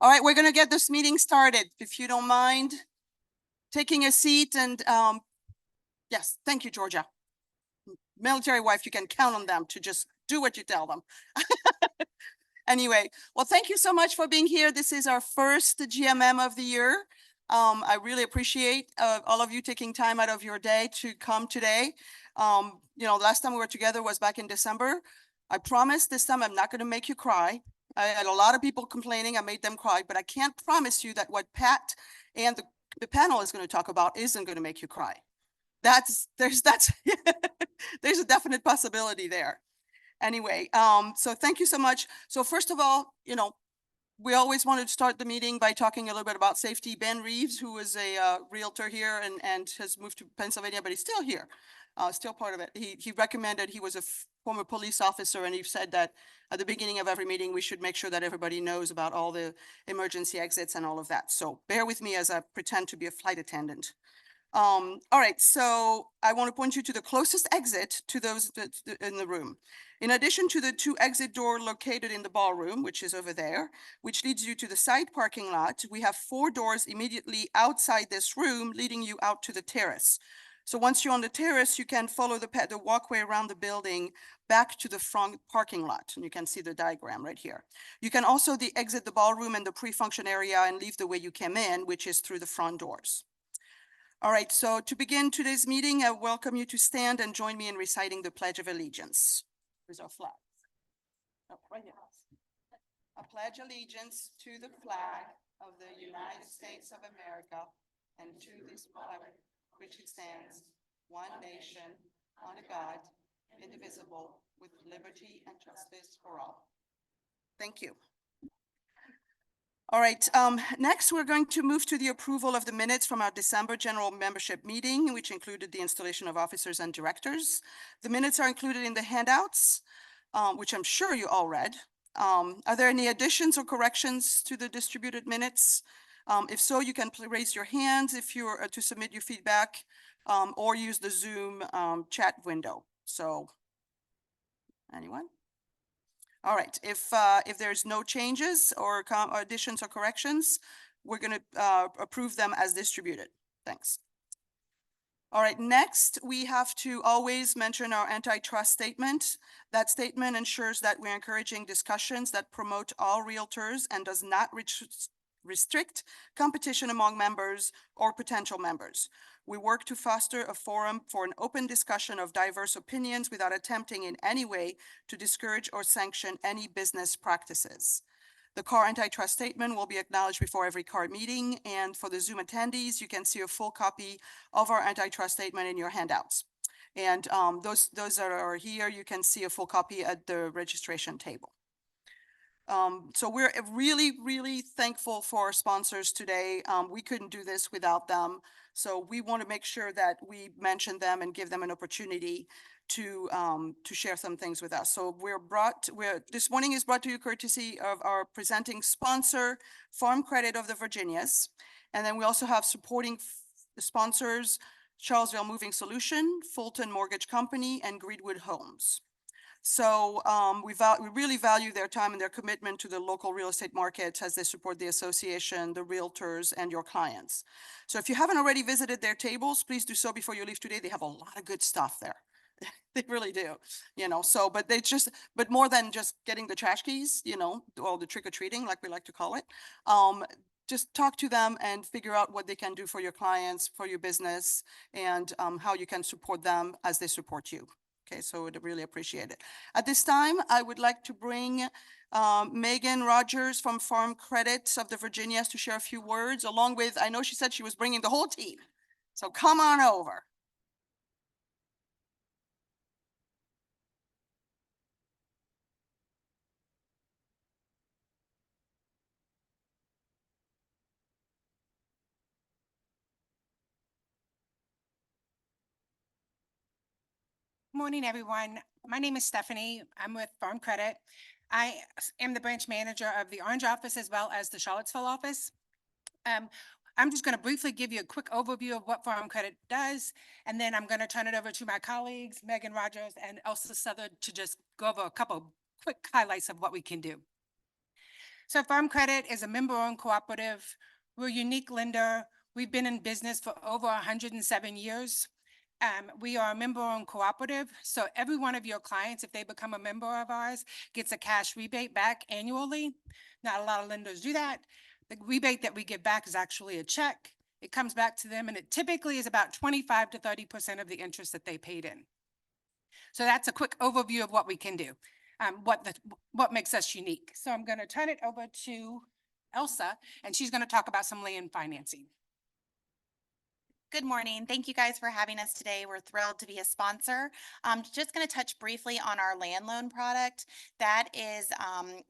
All right, we're going to get this meeting started. If you don't mind taking a seat and yes, thank you, Georgia. Military wife, you can count on them to just do what you tell them. Anyway, well, thank you so much for being here. This is our first GMM of the year. I really appreciate all of you taking time out of your day to come today. Last time we were together was back in December. I promise this time I'm not going to make you cry. I had a lot of people complaining. I made them cry, but I can't promise you that what Pat and the panel is going to talk about isn't going to make you cry. There's a definite possibility there. Anyway, so thank you so much. So first of all, we always wanted to start the meeting by talking a little bit about safety. Ben Reeves, who is a realtor here and has moved to Pennsylvania, but he's still here, still part of it. He recommended, he was a former police officer, and he said that at the beginning of every meeting, we should make sure that everybody knows about all the emergency exits and all of that. So bear with me as I pretend to be a flight attendant. All right, so I want to point you to the closest exit to those in the room. In addition to the 2 exit doors located in the ballroom, which is over there, which leads you to the side parking lot, we have 4 doors immediately outside this room leading you out to the terrace. So once you're on the terrace, you can follow the walkway around the building back to the front parking lot. And you can see the diagram right here. You can also exit the ballroom and the pre-function area and leave the way you came in, which is through the front doors. All right, so to begin today's meeting, I welcome you to stand and join me in reciting the Pledge of Allegiance. Here's our flag. Oh, right here. I pledge allegiance to the flag of the United States of America and to this republic which stands, one nation, under God, indivisible, with liberty and justice for all. Thank you. All right, next we're going to move to the approval of the minutes from our December general membership meeting, which included the installation of officers and directors. The minutes are included in the handouts, which I'm sure you all read. Are there any additions or corrections to the distributed minutes? If so, you can raise your hands if you're to submit your feedback, or use the Zoom chat window. So, anyone? All right, if there's no changes or additions or corrections, we're going to approve them as distributed. Thanks. All right, next we have to always mention our antitrust statement. That statement ensures that we're encouraging discussions that promote all realtors and does not restrict competition among members or potential members. We work to foster a forum for an open discussion of diverse opinions without attempting in any way to discourage or sanction any business practices. The CAR antitrust statement will be acknowledged before every CAR meeting, and for the Zoom attendees, you can see a full copy of our antitrust statement in your handouts. And those that are here, you can see a full copy at the registration table. So we're really, really thankful for our sponsors today. We couldn't do this without them. So we want to make sure that we mention them and give them an opportunity to share some things with us. So this morning is brought to you courtesy of our presenting sponsor, Farm Credit of the Virginias. And then we also have supporting sponsors, Charlesville Moving Solution, Fulton Mortgage Company, and Greenwood Homes. So we really value their time and their commitment to the local real estate market as they support the association, the realtors, and your clients. So if you haven't already visited their tables, please do so before you leave today. They have a lot of good stuff there. They really do, but more than just getting the trash keys, or the trick-or-treating, like we like to call it. Just talk to them and figure out what they can do for your clients, for your business, and how you can support them as they support you. Okay, so we'd really appreciate it. At this time, I would like to bring Megan Rogers from Farm Credit of the Virginias to share a few words, along with, I know she said she was bringing the whole team. So come on over. Good morning, everyone. My name is Stephanie. I'm with Farm Credit. I am the branch manager of the Orange office as well as the Charlottesville office. I'm just going to briefly give you a quick overview of what Farm Credit does, and then I'm going to turn it over to my colleagues, Megan Rogers and Elsa Southard, to just go over a couple quick highlights of what we can do. So Farm Credit is a member-owned cooperative. We're a unique lender. We've been in business for over 107 years. We are a member-owned cooperative, so every one of your clients, if they become a member of ours, gets a cash rebate back annually. Not a lot of lenders do that. The rebate that we give back is actually a check. It comes back to them, and it typically is about 25 to 30% of the interest that they paid in. So that's a quick overview of what we can do, what makes us unique. So I'm going to turn it over to Elsa, and she's going to talk about some land financing. Good morning. Thank you guys for having us today. We're thrilled to be a sponsor. I'm just going to touch briefly on our land loan product. That is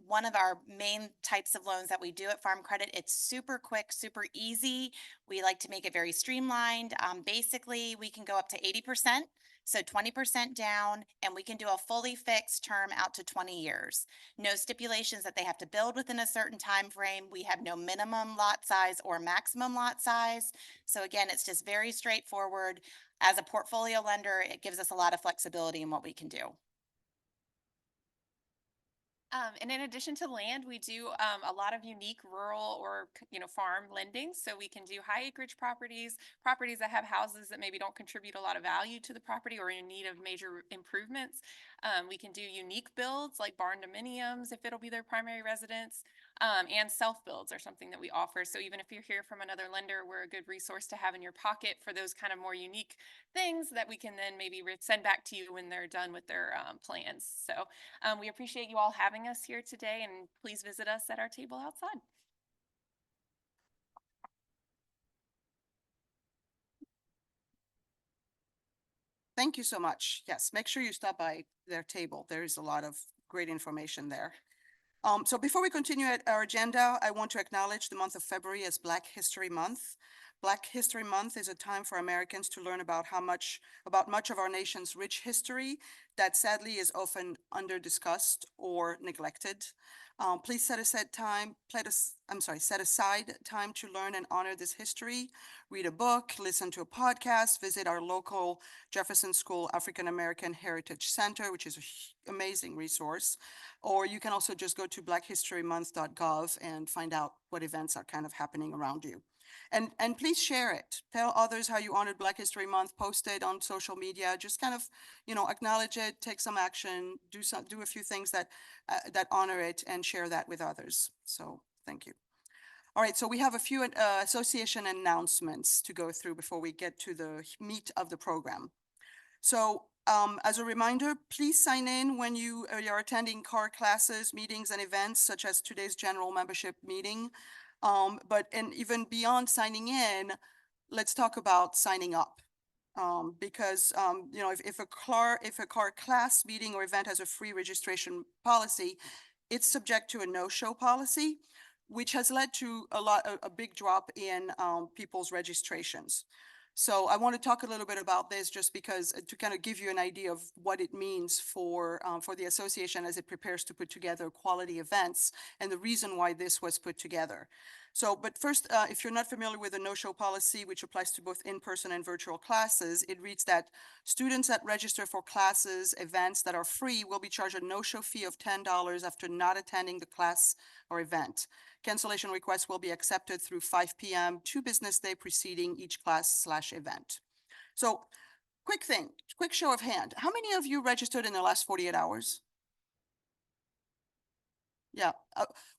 one of our main types of loans that we do at Farm Credit. It's super quick, super easy. We like to make it very streamlined. Basically, we can go up to 80%. So 20% down, and we can do a fully fixed term out to 20 years. No stipulations that they have to build within a certain time frame. We have no minimum lot size or maximum lot size. So again, it's just very straightforward. As a portfolio lender, it gives us a lot of flexibility in what we can do. And in addition to land, we do a lot of unique rural or farm lending. So we can do high acreage properties, properties that have houses that maybe don't contribute a lot of value to the property or in need of major improvements. We can do unique builds like barn dominiums if it'll be their primary residence, and self builds are something that we offer. So even if you're here from another lender, we're a good resource to have in your pocket for those kind of more unique things that we can then maybe send back to you when they're done with their plans. So we appreciate you all having us here today, and please visit us at our table outside. Thank you so much. Yes, make sure you stop by their table. There is a lot of great information there. So before we continue at our agenda, I want to acknowledge the month of February as Black History Month. Black History Month is a time for Americans to learn about much of our nation's rich history that sadly is often under-discussed or neglected. Please set aside time to learn and honor this history. Read a book, listen to a podcast, visit our local Jefferson School African American Heritage Center, which is an amazing resource. Or you can also just go to blackhistorymonth.gov and find out what events are kind of happening around you. And please share it. Tell others how you honored Black History Month, post it on social media, just kind of, acknowledge it, take some action, do a few things that honor it and share that with others. So thank you. All right, so we have a few association announcements to go through before we get to the meat of the program. So as a reminder, please sign in when you are attending CAR classes, meetings, and events such as today's general membership meeting. And even beyond signing in, let's talk about signing up. Because if a CAR class, meeting, or event has a free registration policy, it's subject to a no-show policy, which has led to a big drop in people's registrations. So I want to talk a little bit about this just because to kind of give you an idea of what it means for the association as it prepares to put together quality events and the reason why this was put together. So, but first, if you're not familiar with the no-show policy, which applies to both in-person and virtual classes, it reads that students that register for classes, events that are free will be charged a no-show fee of $10 after not attending the class or event. Cancellation requests will be accepted through 5 p.m. 2 business day preceding each class/event. So quick show of hand. How many of you registered in the last 48 hours? Yeah,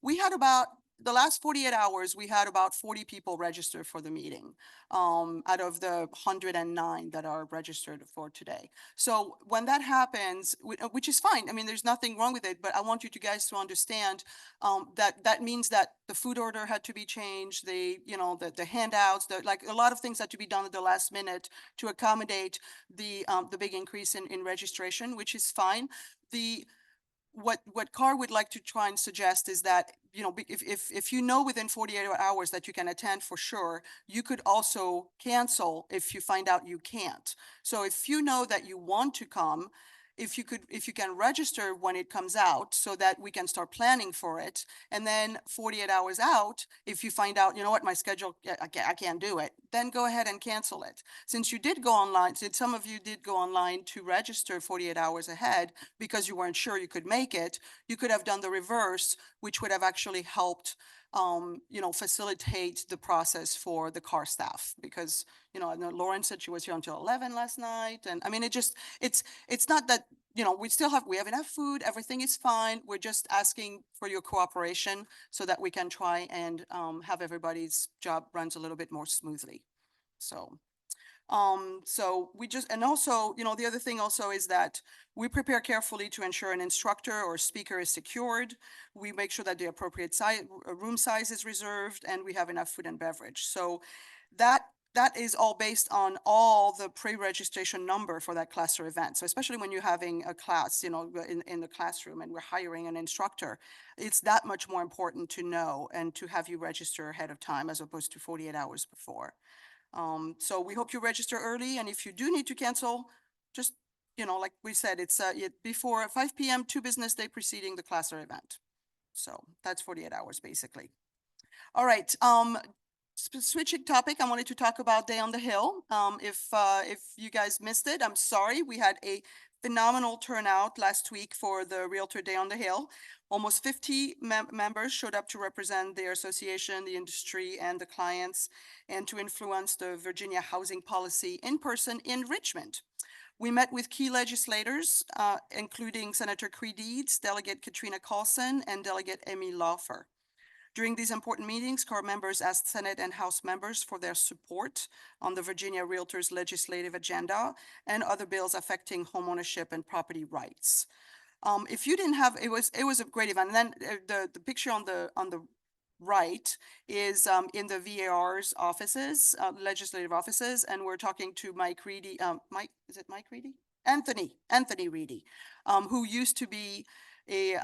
we had about the last 48 hours, we had about 40 people register for the meeting out of the 109 that are registered for today. So when that happens, which is fine. I mean, there's nothing wrong with it, but I want you guys to understand that means that the food order had to be changed, the handouts, like a lot of things had to be done at the last minute to accommodate the big increase in registration, which is fine. What CAR would like to try and suggest is that, if within 48 hours that you can attend for sure, you could also cancel if you find out you can't. So if you know that you want to come, if you can register when it comes out so that we can start planning for it. And then 48 hours out, if you find out, you know what, my schedule, I can't do it, then go ahead and cancel it. Since you did go online, since some of you did go online to register 48 hours ahead because you weren't sure you could make it, you could have done the reverse, which would have actually helped facilitate the process for the car staff, because, I know Lauren said she was here until 11 last night. And I mean, it's not that, we have enough food, everything is fine. We're just asking for your cooperation so that we can try and have everybody's job runs a little bit more smoothly. So we just, and also, the other thing also is that we prepare carefully to ensure an instructor or speaker is secured. We make sure that the appropriate room size is reserved, and we have enough food and beverage. So that is all based on all the pre-registration number for that class or event. So especially when you're having a class, in the classroom and we're hiring an instructor, it's that much more important to know and to have you register ahead of time as opposed to 48 hours before. So we hope you register early, and if you do need to cancel, just, like we said, it's before 5 p.m., 2 business day preceding the class or event. So that's 48 hours basically. All right. Switching topic, I wanted to talk about Day on the Hill. If you guys missed it, I'm sorry. We had a phenomenal turnout last week for the Realtor Day on the Hill. Almost 50 members showed up to represent their association, the industry, and the clients, and to influence the Virginia housing policy in person in Richmond. We met with key legislators, including Senator Creed Eads, Delegate Katrina Carlson, and Delegate Amy Laufer. During these important meetings, CAR members asked Senate and House members for their support on the Virginia Realtors legislative agenda and other bills affecting homeownership and property rights. If you didn't have, it was a great event. And then the picture on the right is in the VAR's offices, legislative offices, and we're talking to Mike Reedy. Is it Mike Reedy? Anthony Reedy, who used to be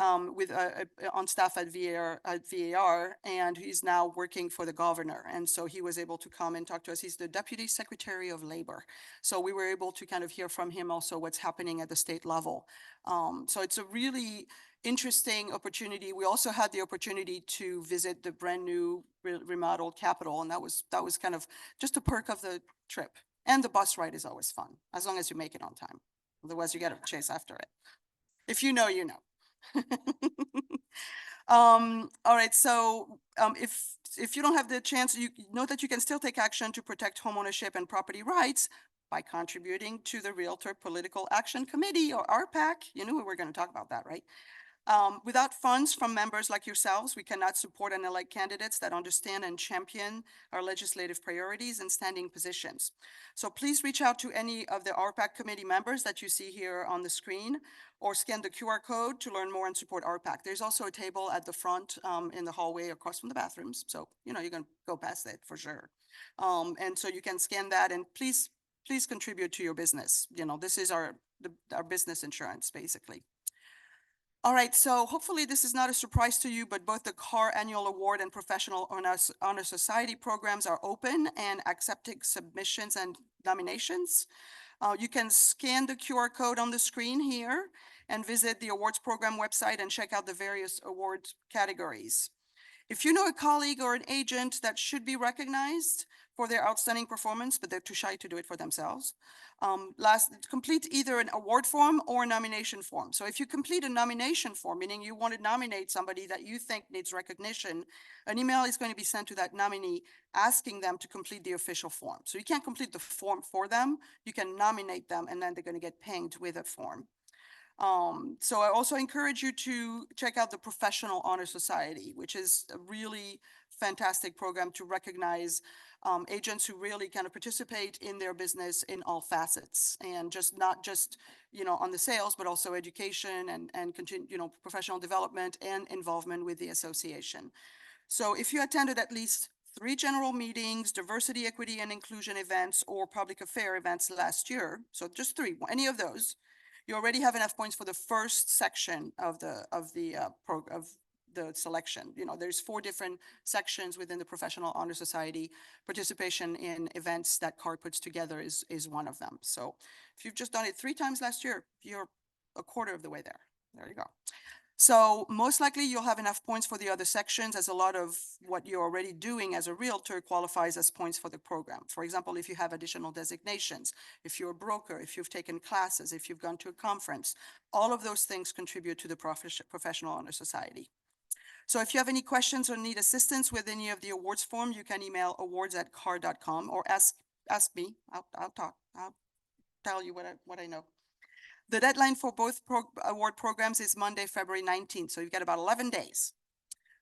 on staff at VAR, and he's now working for the governor. And so he was able to come and talk to us. He's the Deputy Secretary of Labor. So we were able to kind of hear from him also what's happening at the state level. So it's a really interesting opportunity. We also had the opportunity to visit the brand new remodeled Capitol, and that was kind of just a perk of the trip. And the bus ride is always fun, as long as you make it on time. Otherwise, you got to chase after it. If you know, you know. All right. So if you don't have the chance, you know that you can still take action to protect homeownership and property rights by contributing to the Realtor Political Action Committee, or RPAC. You knew we were going to talk about that, right? Without funds from members like yourselves, we cannot support and elect candidates that understand and champion our legislative priorities and standing positions. So please reach out to any of the RPAC committee members that you see here on the screen, or scan the QR code to learn more and support RPAC. There's also a table at the front in the hallway across from the bathrooms. So, you're going to go past it for sure. And so you can scan that, and please contribute to your business. This is our business insurance, basically. All right, so hopefully this is not a surprise to you, but both the CAR Annual Award and Professional Honor Society programs are open and accepting submissions and nominations. You can scan the QR code on the screen here and visit the awards program website and check out the various award categories. If you know a colleague or an agent that should be recognized for their outstanding performance, but they're too shy to do it for themselves, complete either an award form or a nomination form. So if you complete a nomination form, meaning you want to nominate somebody that you think needs recognition, an email is going to be sent to that nominee asking them to complete the official form. So you can't complete the form for them. You can nominate them, and then they're going to get pinged with a form. So I also encourage you to check out the Professional Honor Society, which is a really fantastic program to recognize agents who really kind of participate in their business in all facets, and not just on the sales, but also education and continue, professional development and involvement with the association. So if you attended at least 3 general meetings, diversity, equity, and inclusion events, or public affair events last year, so just 3, any of those, you already have enough points for the first section of the selection. There's 4 different sections within the Professional Honor Society. Participation in events that CAR puts together is one of them. So if you've just done it 3 times last year, you're a quarter of the way there. There you go. So most likely you'll have enough points for the other sections, as a lot of what you're already doing as a realtor qualifies as points for the program. For example, if you have additional designations, if you're a broker, if you've taken classes, if you've gone to a conference, all of those things contribute to the Professional Honor Society. So if you have any questions or need assistance with any of the awards form, you can email awards@car.com or ask me. I'll talk. I'll tell you what I know. The deadline for both award programs is Monday, February 19th. So you've got about 11 days.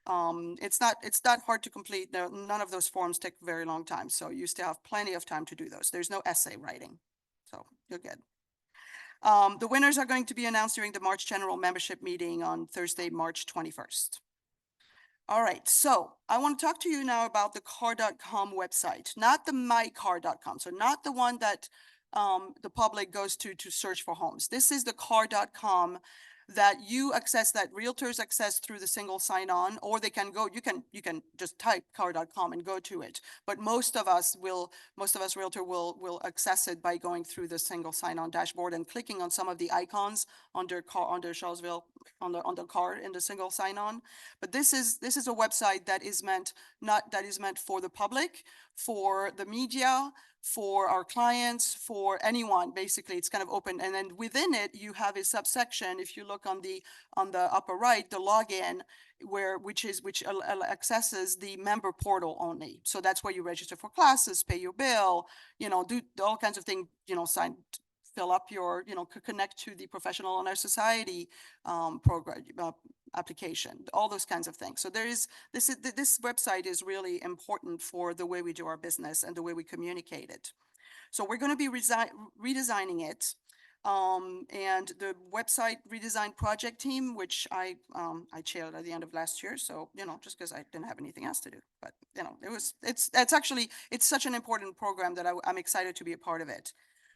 It's not hard to complete. None of those forms take a very long time. So you still have plenty of time to do those. There's no essay writing. So you're good. The winners are going to be announced during the March general membership meeting on Thursday, March 21st. All right, so I want to talk to you now about the car.com website, not the mycar.com. So not the one that the public goes to search for homes. This is the car.com that you access, that realtors access through the single sign-on, or they can go, you can just type car.com and go to it. But most of us realtor will access it by going through the single sign-on dashboard and clicking on some of the icons under Charlottesville, on the car in the single sign-on. But this is a website that is meant for the public, for the media, for our clients, for anyone. Basically, it's kind of open. And then within it, you have a subsection. If you look on the upper right, the login, which accesses the member portal only. So that's where you register for classes, pay your bill, do all kinds of things, fill up your, connect to the Professional Honor Society program application, all those kinds of things. So this website is really important for the way we do our business and the way we communicate it. So we're going to be redesigning it. And the website redesign project team, which I chaired at the end of last year. So, just because I didn't have anything else to do, but it's such an important program that I'm excited to be a part of it.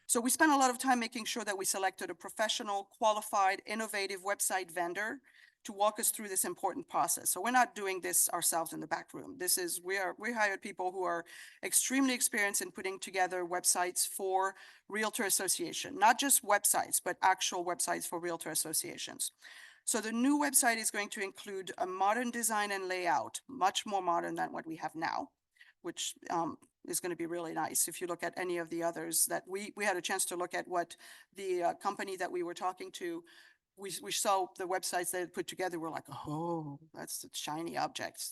So we spent a lot of time making sure that we selected a professional, qualified, innovative website vendor to walk us through this important process. So we're not doing this ourselves in the back room. We hired people who are extremely experienced in putting together websites for realtor association, not just websites, but actual websites for realtor associations. So the new website is going to include a modern design and layout, much more modern than what we have now, which is going to be really nice. If you look at any of the others that we had a chance to look at what the company that we were talking to, we saw the websites they had put together. We're like, oh, that's shiny objects,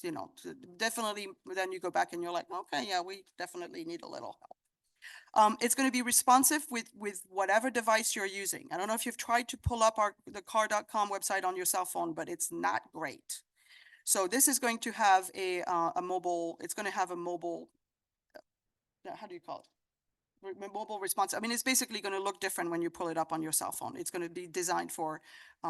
definitely. Then you go back and you're like, okay, yeah, we definitely need a little help. It's going to be responsive with whatever device you're using. I don't know if you've tried to pull up the car.com website on your cell phone, but it's not great. So this is going to have a mobile, it's going to have a mobile, how do you call it? Mobile response. I mean, it's basically going to look different when you pull it up on your cell phone. It's going to be designed for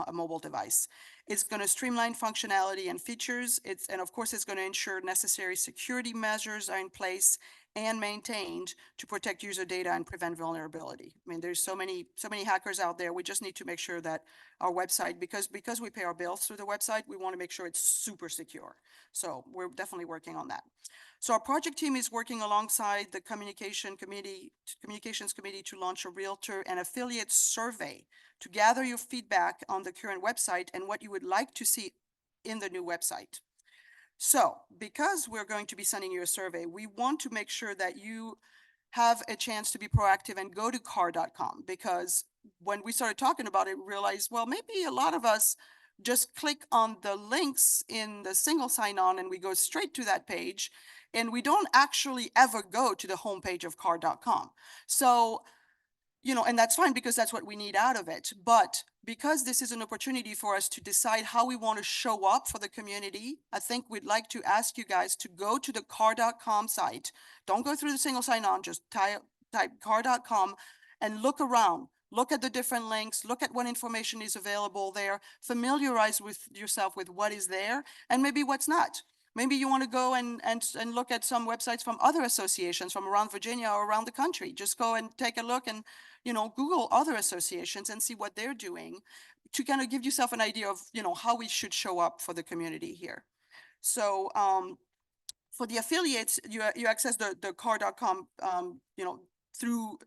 a mobile device. It's going to streamline functionality and features. And of course, it's going to ensure necessary security measures are in place and maintained to protect user data and prevent vulnerability. I mean, there's so many hackers out there. We just need to make sure that our website, because we pay our bills through the website, we want to make sure it's super secure. So we're definitely working on that. So our project team is working alongside the communications committee to launch a realtor and affiliate survey to gather your feedback on the current website and what you would like to see in the new website. So because we're going to be sending you a survey, we want to make sure that you have a chance to be proactive and go to car.com, because when we started talking about it, we realized, well, maybe a lot of us just click on the links in the single sign-on and we go straight to that page, and we don't actually ever go to the homepage of car.com. So, and that's fine because that's what we need out of it. But because this is an opportunity for us to decide how we want to show up for the community, I think we'd like to ask you guys to go to the car.com site. Don't go through the single sign-on, just type car.com and look around. Look at the different links, look at what information is available there, familiarize with yourself with what is there and maybe what's not. Maybe you want to go and look at some websites from other associations from around Virginia or around the country. Just go and take a look and, Google other associations and see what they're doing to kind of give yourself an idea of, how we should show up for the community here. So for the affiliates, you access the car.com, through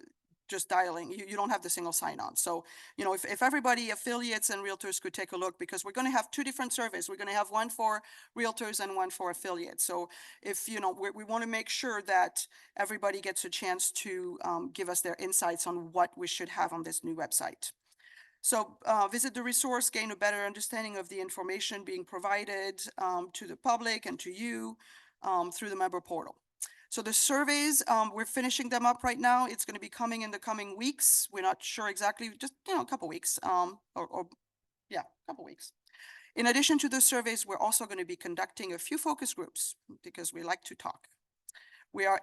just dialing. You don't have the single sign-on. So, you know, if everybody, affiliates and realtors could take a look, because we're going to have two different surveys. We're going to have one for realtors and one for affiliates. So if, you know, we want to make sure that everybody gets a chance to give us their insights on what we should have on this new website. So visit the resource, gain a better understanding of the information being provided to the public and to you through the member portal. So the surveys, we're finishing them up right now. It's going to be coming in the coming weeks. We're not sure exactly, just, you know, a couple weeks, yeah, a couple weeks. In addition to the surveys, we're also going to be conducting a few focus groups because we like to talk. We are,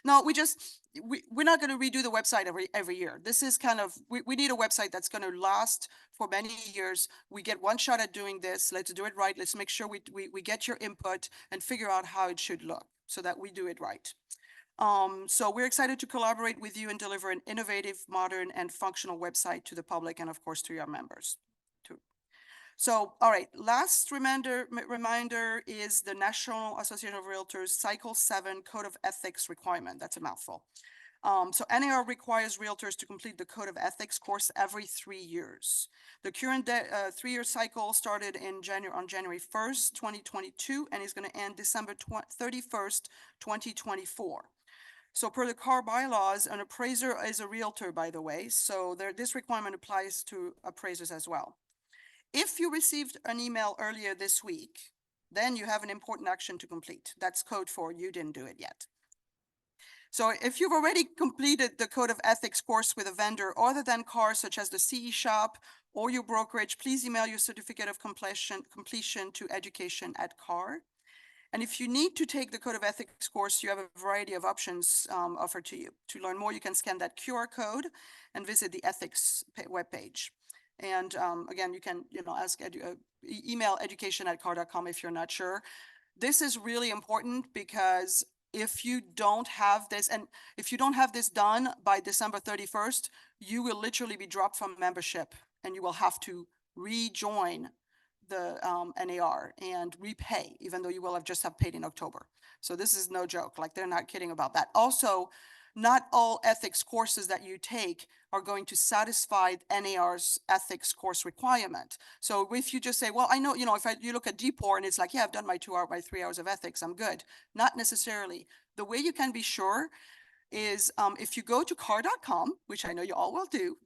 no, we're not going to redo the website every year. This is kind of, we need a website that's going to last for many years. We get one shot at doing this. Let's do it right. Let's make sure we get your input and figure out how it should look so that we do it right. So we're excited to collaborate with you and deliver an innovative, modern, and functional website to the public and of course to your members too. So, all right, last reminder is the National Association of Realtors Cycle 7 Code of Ethics requirement. That's a mouthful. So NAR requires realtors to complete the Code of Ethics course every 3 years. The current 3-year cycle started on January 1st, 2022, and is going to end December 31st, 2024. So per the CAR bylaws, an appraiser is a realtor, by the way. So this requirement applies to appraisers as well. If you received an email earlier this week, then you have an important action to complete. That's code for you didn't do it yet. So if you've already completed the Code of Ethics course with a vendor other than CAR, such as the CE Shop or your brokerage, please email your certificate of completion to education@CAR. And if you need to take the Code of Ethics course, you have a variety of options offered to you. To learn more, you can scan that QR code and visit the ethics webpage. And again, you can, you know, email education@car.com if you're not sure. This is really important because if you don't have this, and if you don't have this done by December 31st, you will literally be dropped from membership and you will have to rejoin the NAR and repay, even though you will have just have paid in October. So this is no joke. Like, they're not kidding about that. Also, not all ethics courses that you take are going to satisfy NAR's ethics course requirement. So if you just say, well, I know, you know, if you look at DPOR and it's like, yeah, I've done my 3 hours of ethics, I'm good. Not necessarily. The way you can be sure is if you go to car.com, which I know you all will do,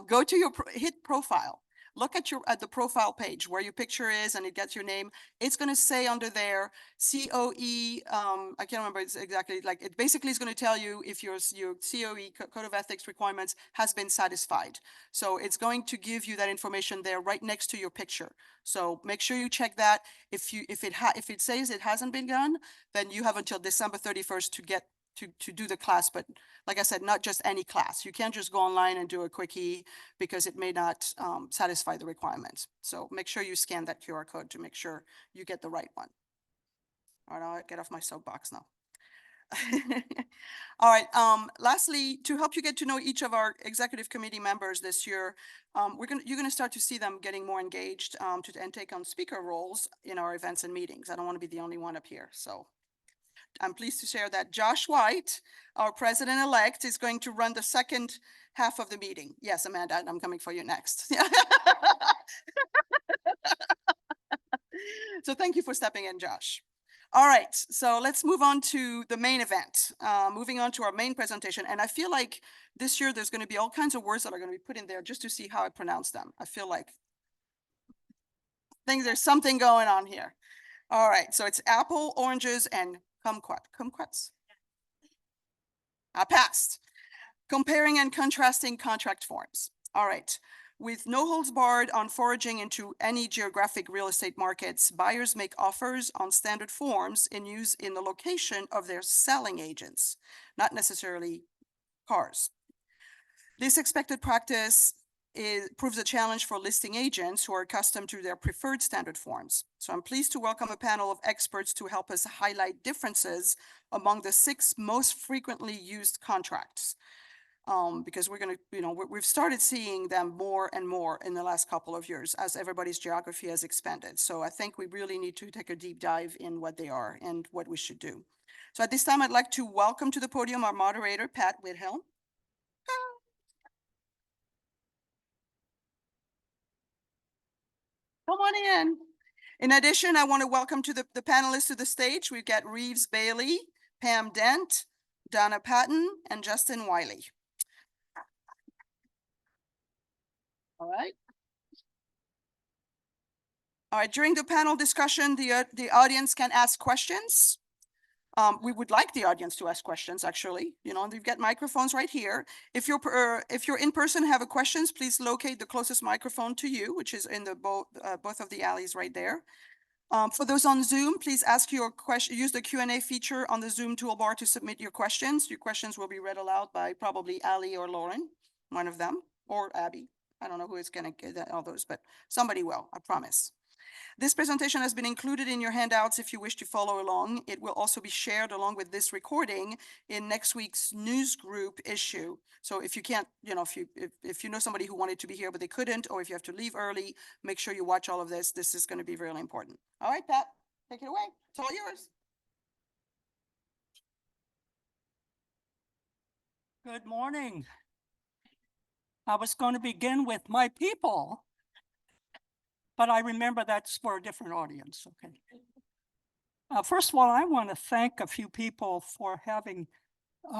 go to your hit profile. Look at the profile page where your picture is and it gets your name. It's going to say under there COE. I can't remember exactly. Like, it basically is going to tell you if your COE Code of Ethics requirements has been satisfied. So it's going to give you that information there right next to your picture. So make sure you check that. If it says it hasn't been done, then you have until December 31st to get to do the class. But like I said, not just any class. You can't just go online and do a quickie because it may not satisfy the requirements. So make sure you scan that QR code to make sure you get the right one. All right, I'll get off my soapbox now. All right. Lastly, to help you get to know each of our executive committee members this year, you're gonna start to see them getting more engaged and take on speaker roles in our events and meetings. I don't want to be the only one up here, so I'm pleased to share that Josh White, our president-elect, is going to run the second half of the meeting. Yes, Amanda, I'm coming for you next. So thank you for stepping in, Josh. All right, so let's move on to the main event, moving on to our main presentation. And I feel like this year there's going to be all kinds of words that are going to be put in there just to see how I pronounce them. I feel like there's something going on here. All right, so it's apple, oranges, and kumquats. I passed. Comparing and contrasting contract forms. All right. With no holds barred on foraging into any geographic real estate markets, buyers make offers on standard forms in use in the location of their selling agents, not necessarily cars. This expected practice proves a challenge for listing agents who are accustomed to their preferred standard forms. So I'm pleased to welcome a panel of experts to help us highlight differences among the 6 most frequently used contracts. Because we're going to, you know, we've started seeing them more and more in the last couple of years as everybody's geography has expanded. So I think we really need to take a deep dive in what they are and what we should do. So at this time, I'd like to welcome to the podium our moderator, Pat Whithill. Come on in. In addition, I want to welcome to the panelists to the stage. We've got Reeves Bailey, Pam Dent, Donna Patton, and Justin Wiley. All right. All right, during the panel discussion, the audience can ask questions. We would like the audience to ask questions, actually. You know, we've got microphones right here. If you're in person, have a questions, please locate the closest microphone to you, which is in the both of the alleys right there. For those on Zoom, please ask your question, use the Q&A feature on the Zoom toolbar to submit your questions. Your questions will be read aloud by probably Ali or Lauren, one of them, or Abby. I don't know who is gonna get all those, but somebody will, I promise. This presentation has been included in your handouts if you wish to follow along. It will also be shared along with this recording in next week's news group issue. So if you can't, you know, if you know somebody who wanted to be here but they couldn't, or if you have to leave early, make sure you watch all of this. This is going to be really important. All right, Pat, take it away. It's all yours. Good morning. I was going to begin with my people, but I remember that's for a different audience, okay? First of all, I want to thank a few people for having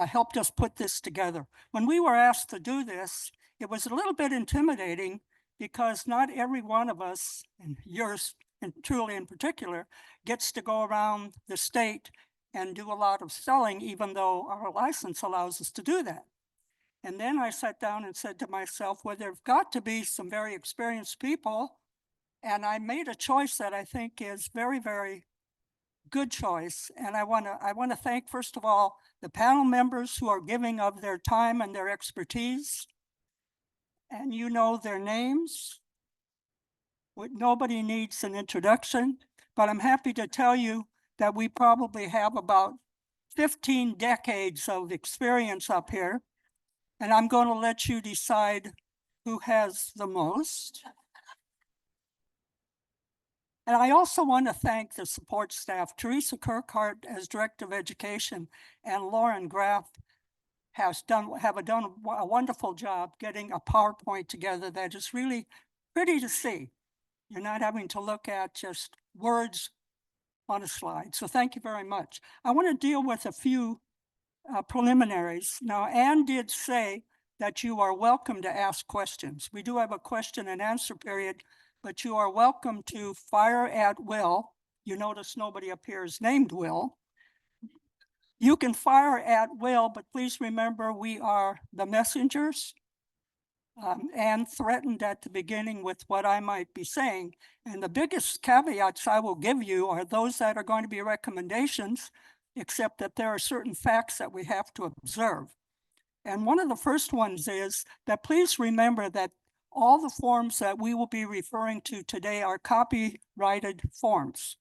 helped us put this together. When we were asked to do this, it was a little bit intimidating because not every one of us, and yours and truly in particular, gets to go around the state and do a lot of selling, even though our license allows us to do that. And then I sat down and said to myself, well, there've got to be some very experienced people. And I made a choice that I think is very, very good choice. And I want to thank, first of all, the panel members who are giving of their time and their expertise. And you know their names. Nobody needs an introduction, but I'm happy to tell you that we probably have about 15 decades of experience up here. And I'm going to let you decide who has the most. And I also want to thank the support staff. Teresa Kirkhart as Director of Education and Lauren Graff have done a wonderful job getting a PowerPoint together that is really pretty to see. You're not having to look at just words on a slide. So thank you very much. I want to deal with a few preliminaries. Now, Anne did say that you are welcome to ask questions. We do have a question and answer period, but you are welcome to fire at will. You notice nobody up here is named Will. You can fire at will, but please remember we are the messengers. Anne threatened at the beginning with what I might be saying. And the biggest caveats I will give you are those that are going to be recommendations, except that there are certain facts that we have to observe. And one of the first ones is that please remember that all the forms that we will be referring to today are copyrighted forms.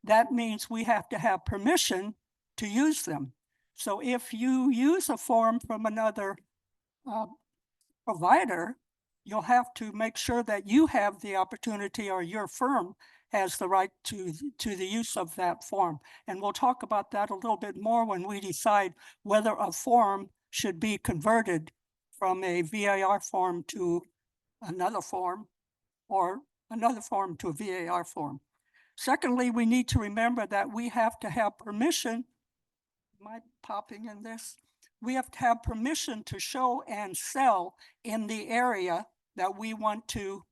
That means we have to have permission to use them. So if you use a form from another provider, you'll have to make sure that you have the opportunity or your firm has the right to the use of that form. And we'll talk about that a little bit more when we decide whether a form should be converted from a VAR form to another form or another form to a VAR form. Secondly, we need to remember that we have to have permission. Am I popping in this? We have to have permission to show and sell in the area that we want to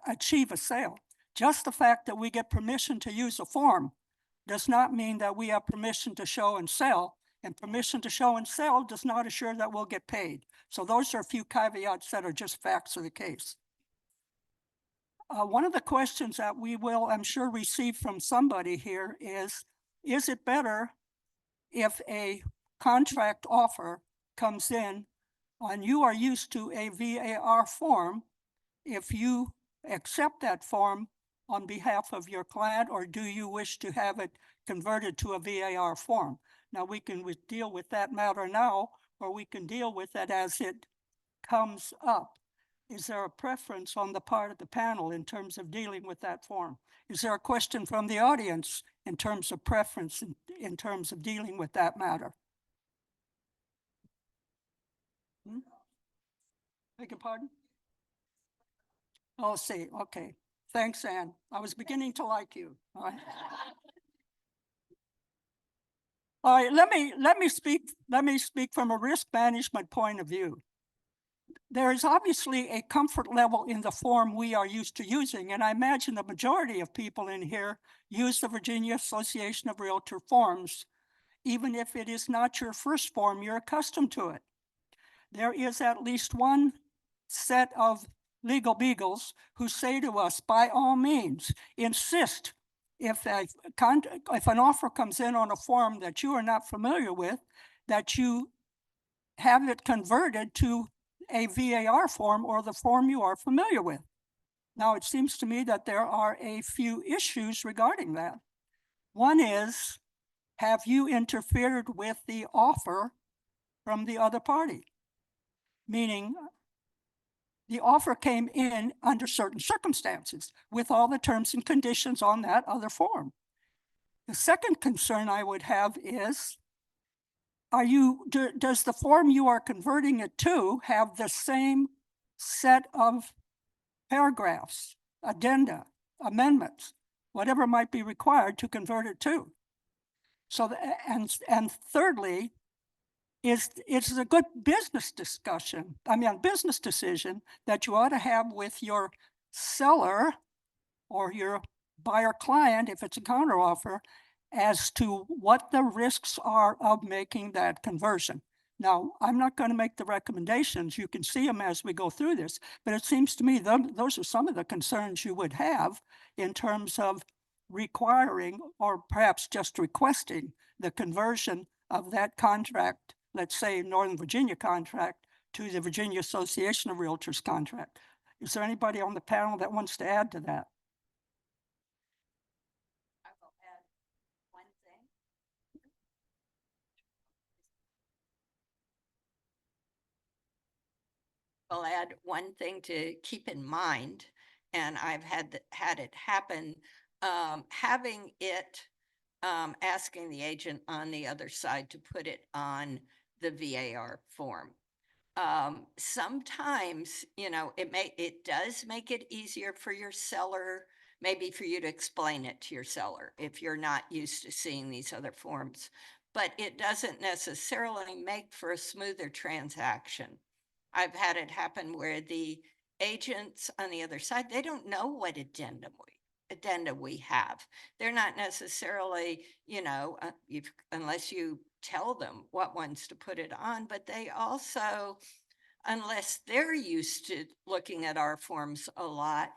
achieve a sale. Just the fact that we get permission to use a form does not mean that we have permission to show and sell, and permission to show and sell does not assure that we'll get paid. So those are a few caveats that are just facts of the case. One of the questions that we will, I'm sure, receive from somebody here is it better if a contract offer comes in and you are used to a VAR form, if you accept that form on behalf of your client, or do you wish to have it converted to a VAR form? Now we can deal with that matter now, or we can deal with it as it comes up. Is there a preference on the part of the panel in terms of dealing with that form? Is there a question from the audience in terms of preference, in terms of dealing with that matter? Beg your pardon? Oh, see, okay. Thanks, Ann. I was beginning to like you. All right. All right, let me speak from a risk management point of view. There is obviously a comfort level in the form we are used to using, and I imagine the majority of people in here use the Virginia Association of Realtor forms, even if it is not your first form, you're accustomed to it. There is at least one set of legal beagles who say to us, by all means, insist if an offer comes in on a form that you are not familiar with, that you have it converted to a VAR form or the form you are familiar with. Now, it seems to me that there are a few issues regarding that. One is, have you interfered with the offer from the other party? Meaning, the offer came in under certain circumstances with all the terms and conditions on that other form. The second concern I would have is, does the form you are converting it to have the same set of paragraphs, addenda, amendments, whatever might be required to convert it to? So, and thirdly, it's a good business discussion, business decision that you ought to have with your seller or your buyer client, if it's a counteroffer, as to what the risks are of making that conversion. Now, I'm not going to make the recommendations. You can see them as we go through this, but it seems to me those are some of the concerns you would have in terms of requiring or perhaps just requesting the conversion of that contract, let's say Northern Virginia contract, to the Virginia Association of Realtors contract. Is there anybody on the panel that wants to add to that? I will add one thing. I'll add one thing to keep in mind, and I've had it happen, having it, asking the agent on the other side to put it on the VAR form. Sometimes, it does make it easier for your seller, maybe for you to explain it to your seller if you're not used to seeing these other forms, but it doesn't necessarily make for a smoother transaction. I've had it happen where the agents on the other side, they don't know what addenda we have. They're not necessarily, unless you tell them what ones to put it on, but they also, unless they're used to looking at our forms a lot,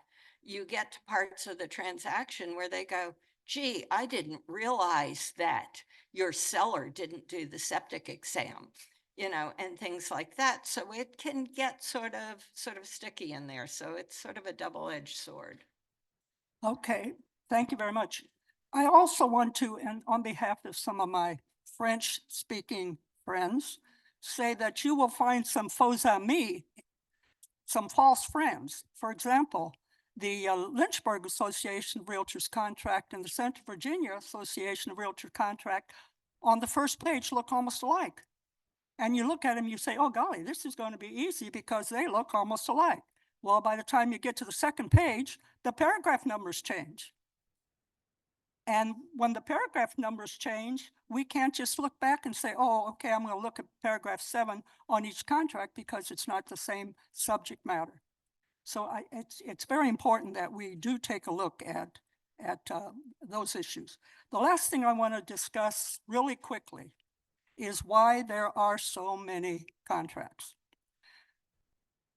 you get to parts of the transaction where they go, gee, I didn't realize that your seller didn't do the septic exam, and things like that. So it can get sort of sticky in there. So it's sort of a double-edged sword. Okay, thank you very much. I also want to, and on behalf of some of my French-speaking friends, say that you will find some faux amis, some false friends. For example, the Lynchburg Association of Realtors contract and the Central Virginia Association of Realtors contract on the first page look almost alike. And you look at them, you say, oh golly, this is going to be easy because they look almost alike. Well, by the time you get to the second page, the paragraph numbers change. And when the paragraph numbers change, we can't just look back and say, oh, okay, I'm going to look at paragraph 7 on each contract because it's not the same subject matter. So it's very important that we do take a look at those issues. The last thing I want to discuss really quickly is why there are so many contracts.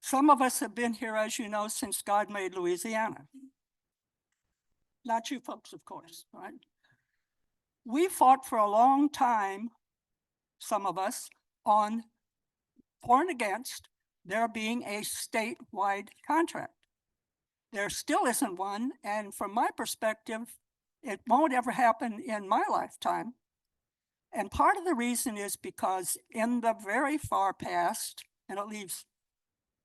Some of us have been here, as you know, since God made Louisiana. Not you folks, of course, right? We fought for a long time, some of us, on for and against there being a statewide contract. There still isn't one, and from my perspective, it won't ever happen in my lifetime. And part of the reason is because in the very far past, and it leaves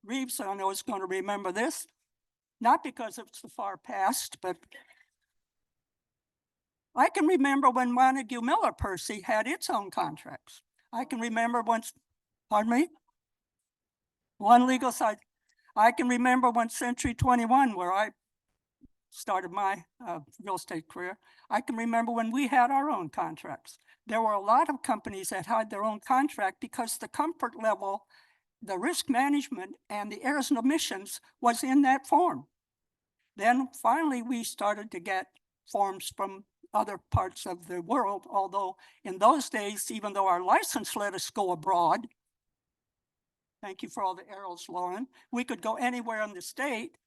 Reeves, I know, is going to remember this, not because it's the far past, but I can remember when Montague Miller Percy had its own contracts. I can remember once, pardon me? One legal side. I can remember when Century 21, where I started my real estate career, I can remember when we had our own contracts. There were a lot of companies that had their own contract because the comfort level, the risk management, and the errors and omissions was in that form. Then finally, we started to get forms from other parts of the world, although in those days, even though our license let us go abroad, thank you for all the arrows, Lauren, we could go anywhere in the state.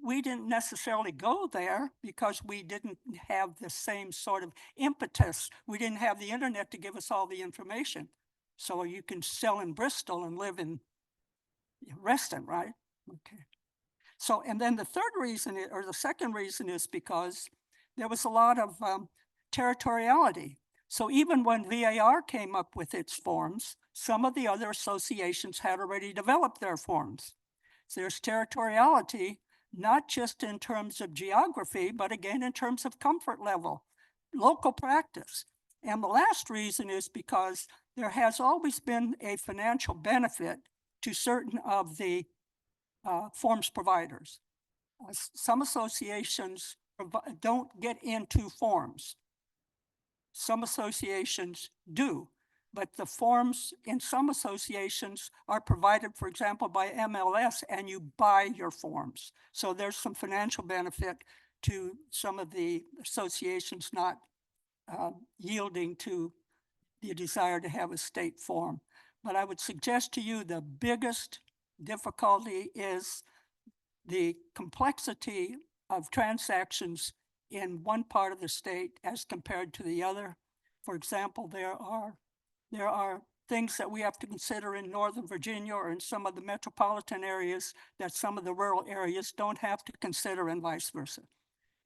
We didn't necessarily go there because we didn't have the same sort of impetus. We didn't have the internet to give us all the information. So you can sell in Bristol and live in Reston, right? Okay. So, and then the third reason, or the second reason, is because there was a lot of territoriality. So even when VAR came up with its forms, some of the other associations had already developed their forms. So there's territoriality, not just in terms of geography, but again, in terms of comfort level, local practice. And the last reason is because there has always been a financial benefit to certain of the forms providers. Some associations don't get into forms. Some associations do, but the forms in some associations are provided, for example, by MLS, and you buy your forms. So there's some financial benefit to some of the associations not yielding to the desire to have a state form. But I would suggest to you the biggest difficulty is the complexity of transactions in one part of the state as compared to the other. For example, there are things that we have to consider in Northern Virginia or in some of the metropolitan areas that some of the rural areas don't have to consider, and vice versa.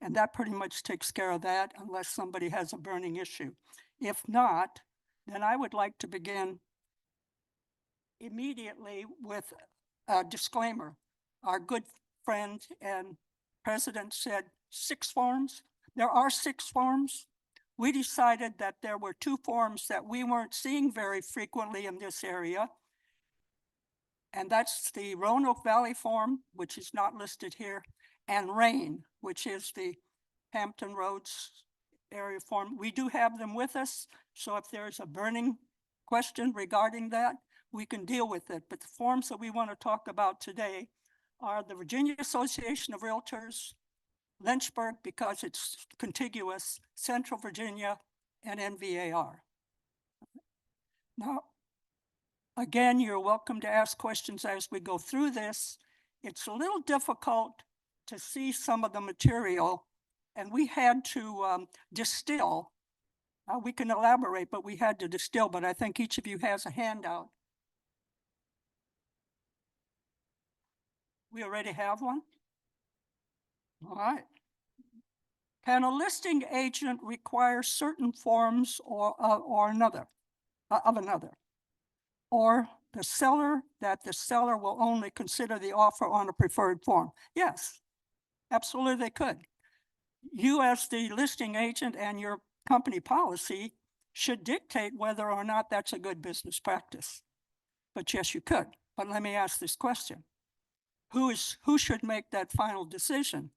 And that pretty much takes care of that unless somebody has a burning issue. If not, then I would like to begin immediately with a disclaimer. Our good friend and president said 6 forms. There are 6 forms. We decided that there were 2 forms that we weren't seeing very frequently in this area. And that's the Roanoke Valley form, which is not listed here, and RAIN, which is the Hampton Roads area form. We do have them with us. So if there's a burning question regarding that, we can deal with it. But the forms that we want to talk about today are the Virginia Association of Realtors, Lynchburg, because it's contiguous, Central Virginia, and NVAR. Now, again, you're welcome to ask questions as we go through this. It's a little difficult to see some of the material, and we had to distill. We can elaborate, but we had to distill, but I think each of you has a handout. We already have one? All right. Can a listing agent require certain forms or another, of another? Or the seller will only consider the offer on a preferred form? Yes, absolutely they could. You as the listing agent and your company policy should dictate whether or not that's a good business practice. But yes, you could. But let me ask this question. Who should make that final decision?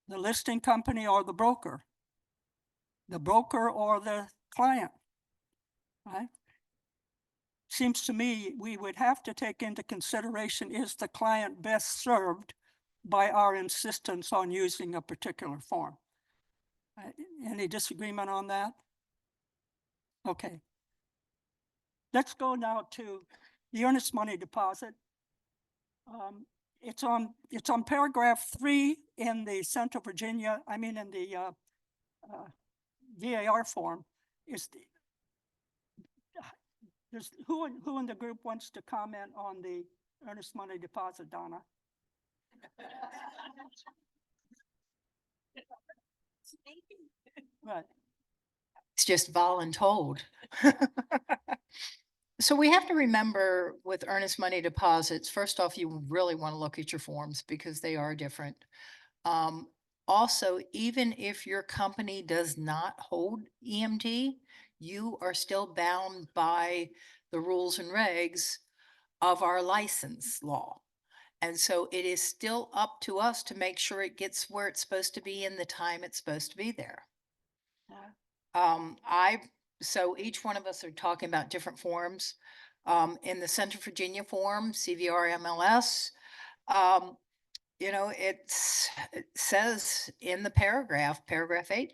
The listing company or the broker? The broker or the client, right? Seems to me we would have to take into consideration, is the client best served by our insistence on using a particular form? Any disagreement on that? Okay. Let's go now to the earnest money deposit. It's on paragraph 3 in the Central Virginia, in the VAR form. Who in the group wants to comment on the earnest money deposit, Donna? Right. It's just voluntold. So we have to remember with earnest money deposits, first off, you really want to look at your forms because they are different. Also, even if your company does not hold EMD, you are still bound by the rules and regs of our license law. And so it is still up to us to make sure it gets where it's supposed to be in the time it's supposed to be there. So each one of us are talking about different forms. In the Central Virginia form, CVR MLS, it says in the paragraph 8,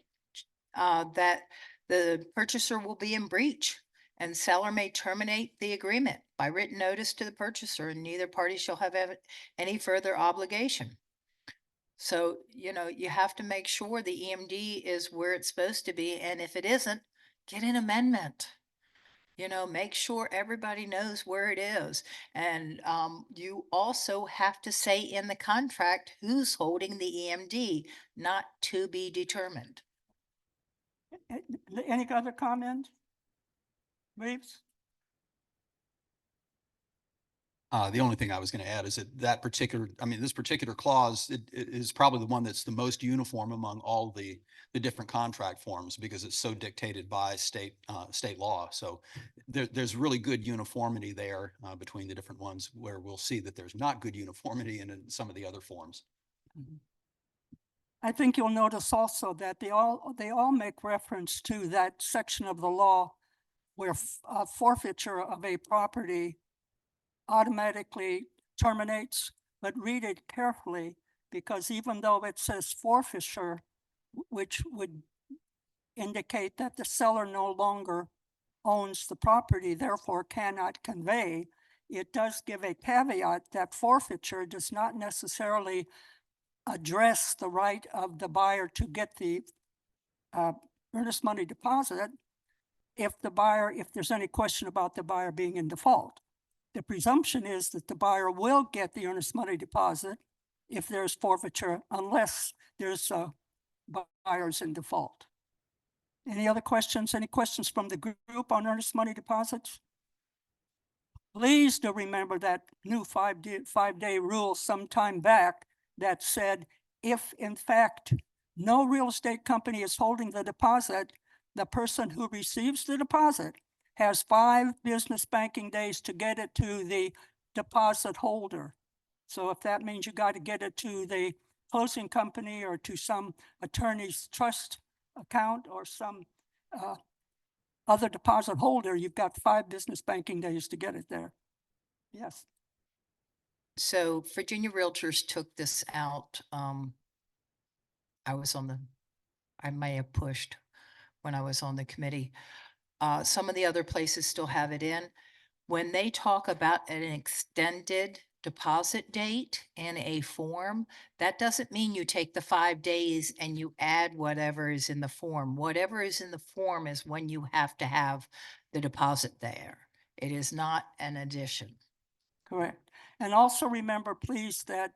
that the purchaser will be in breach and seller may terminate the agreement by written notice to the purchaser, and neither party shall have any further obligation. So, you have to make sure the EMD is where it's supposed to be, and if it isn't, get an amendment. Make sure everybody knows where it is. And you also have to say in the contract who's holding the EMD, not to be determined. Any other comment? Reeves? The only thing I was going to add is that this particular clause, it is probably the one that's the most uniform among all the different contract forms because it's so dictated by state law. So there's really good uniformity there between the different ones, where we'll see that there's not good uniformity in some of the other forms. I think you'll notice also that they all make reference to that section of the law where forfeiture of a property automatically terminates, but read it carefully, because even though it says forfeiture, which would indicate that the seller no longer owns the property, therefore cannot convey, it does give a caveat that forfeiture does not necessarily address the right of the buyer to get the earnest money deposit if there's any question about the buyer being in default. The presumption is that the buyer will get the earnest money deposit if there's forfeiture, unless there's buyers in default. Any other questions? Any questions from the group on earnest money deposits? Please do remember that new five-day rule some time back that said, if in fact no real estate company is holding the deposit, the person who receives the deposit has 5 business banking days to get it to the deposit holder. So if that means you got to get it to the closing company or to some attorney's trust account or some other deposit holder, you've got 5 business banking days to get it there. Yes. So Virginia Realtors took this out. I may have pushed when I was on the committee. Some of the other places still have it in. When they talk about an extended deposit date in a form, that doesn't mean you take the 5 days and you add whatever is in the form. Whatever is in the form is when you have to have the deposit there. It is not an addition. Correct. And also remember, please, that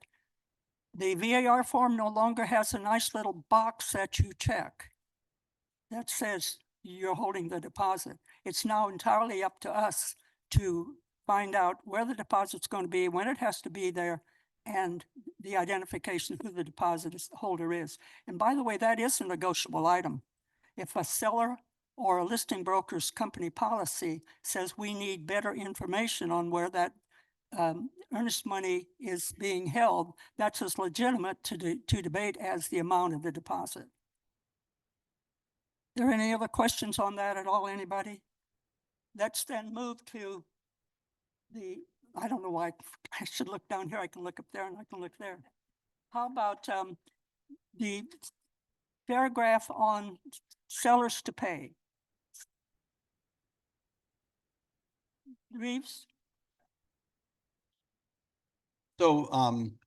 the VAR form no longer has a nice little box that you check that says you're holding the deposit. It's now entirely up to us to find out where the deposit's going to be, when it has to be there, and the identification of who the deposit holder is. And by the way, that is a negotiable item. If a seller or a listing broker's company policy says we need better information on where that earnest money is being held, that's as legitimate to debate as the amount of the deposit. Are there any other questions on that at all, anybody? Let's then move to I don't know why I should look down here. I can look up there and I can look there. How about the paragraph on sellers to pay? Reeves? So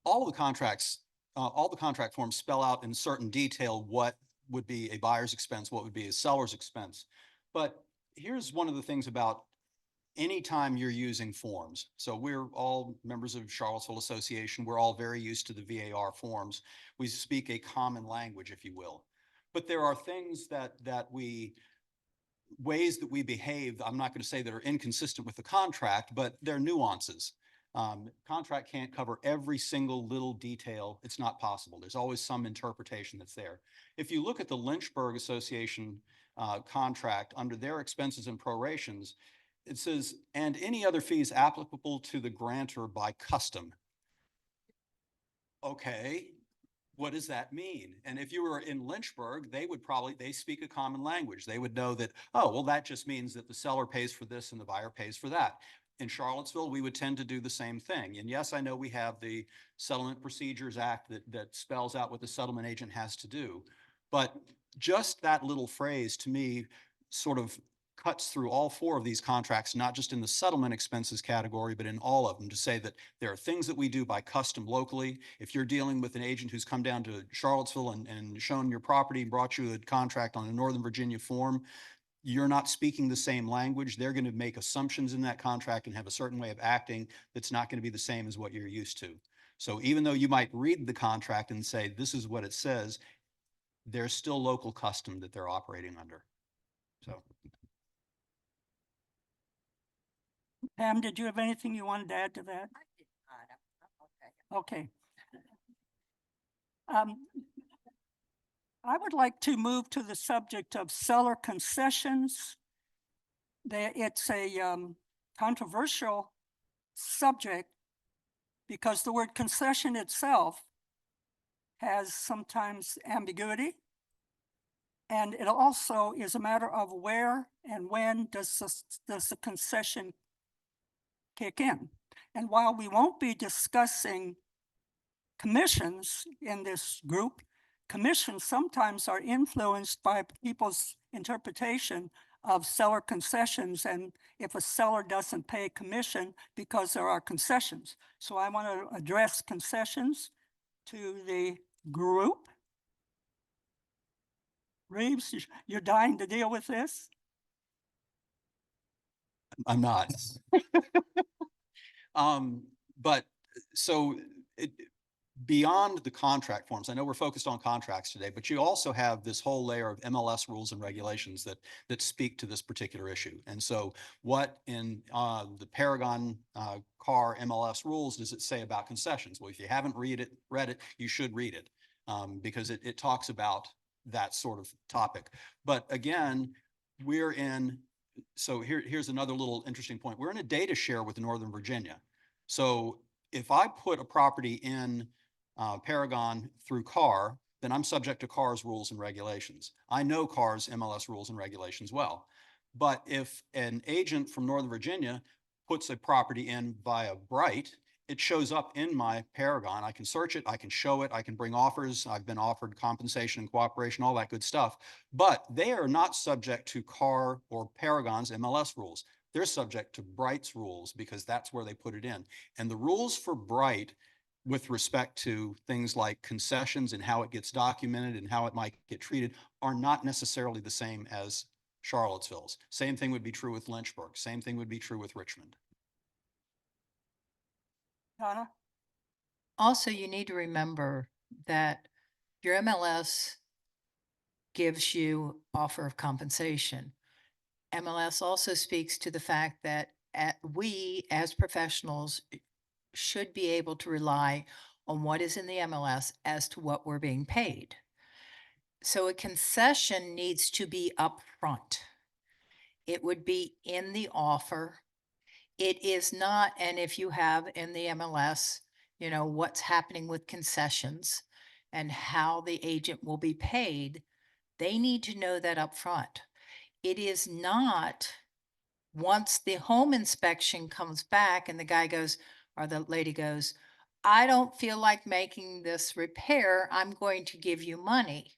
all the contract forms spell out in certain detail what would be a buyer's expense, what would be a seller's expense. But here's one of the things about anytime you're using forms. So we're all members of Charlottesville Association. We're all very used to the VAR forms. We speak a common language, if you will. But there are things ways that we behave, I'm not going to say that are inconsistent with the contract, but they're nuances. Contract can't cover every single little detail. It's not possible. There's always some interpretation that's there. If you look at the Lynchburg Association contract under their expenses and prorations, it says, and any other fees applicable to the grantor by custom. okay, what does that mean? And if you were in Lynchburg, they speak a common language. They would know that, oh, well, that just means that the seller pays for this and the buyer pays for that. In Charlottesville, we would tend to do the same thing. And yes, I know we have the Settlement Procedures Act that spells out what the settlement agent has to do. But just that little phrase to me sort of cuts through all four of these contracts, not just in the settlement expenses category, but in all of them, to say that there are things that we do by custom locally. If you're dealing with an agent who's come down to Charlottesville and shown your property and brought you a contract on a Northern Virginia form, you're not speaking the same language. They're going to make assumptions in that contract and have a certain way of acting that's not going to be the same as what you're used to. So even though you might read the contract and say, this is what it says, there's still local custom that they're operating under. So. Pam, did you have anything you wanted to add to that? I did not. I'm okay. Okay. I would like to move to the subject of seller concessions. It's a controversial subject because the word concession itself has sometimes ambiguity. And it also is a matter of where and when does the concession kick in. And while we won't be discussing commissions in this group, commissions sometimes are influenced by people's interpretation of seller concessions, and if a seller doesn't pay commission because there are concessions. So I want to address concessions to the group. Reeves, you're dying to deal with this? I'm not. But so beyond the contract forms, I know we're focused on contracts today, but you also have this whole layer of MLS rules and regulations that speak to this particular issue. And so what in the Paragon car MLS rules does it say about concessions? Well, if you haven't read it, you should read it because it talks about that sort of topic. But again, so here's another little interesting point. We're in a data share with Northern Virginia. So if I put a property in Paragon through CAR, then I'm subject to CAR's rules and regulations. I know CAR's MLS rules and regulations well. But if an agent from Northern Virginia puts a property in via Bright, it shows up in my Paragon. I can search it, I can show it, I can bring offers. I've been offered compensation and cooperation, all that good stuff. But they are not subject to CAR or Paragon's MLS rules. They're subject to Bright's rules because that's where they put it in. And the rules for Bright with respect to things like concessions and how it gets documented and how it might get treated are not necessarily the same as Charlottesville's. Same thing would be true with Lynchburg. Same thing would be true with Richmond. Donna? Also, you need to remember that your MLS gives you offer of compensation. MLS also speaks to the fact that we as professionals should be able to rely on what is in the MLS as to what we're being paid. So a concession needs to be upfront. It would be in the offer. It is not, and if you have in the MLS, you know, what's happening with concessions and how the agent will be paid, they need to know that upfront. It is not once the home inspection comes back and the guy goes, or the lady goes, I don't feel like making this repair, I'm going to give you money.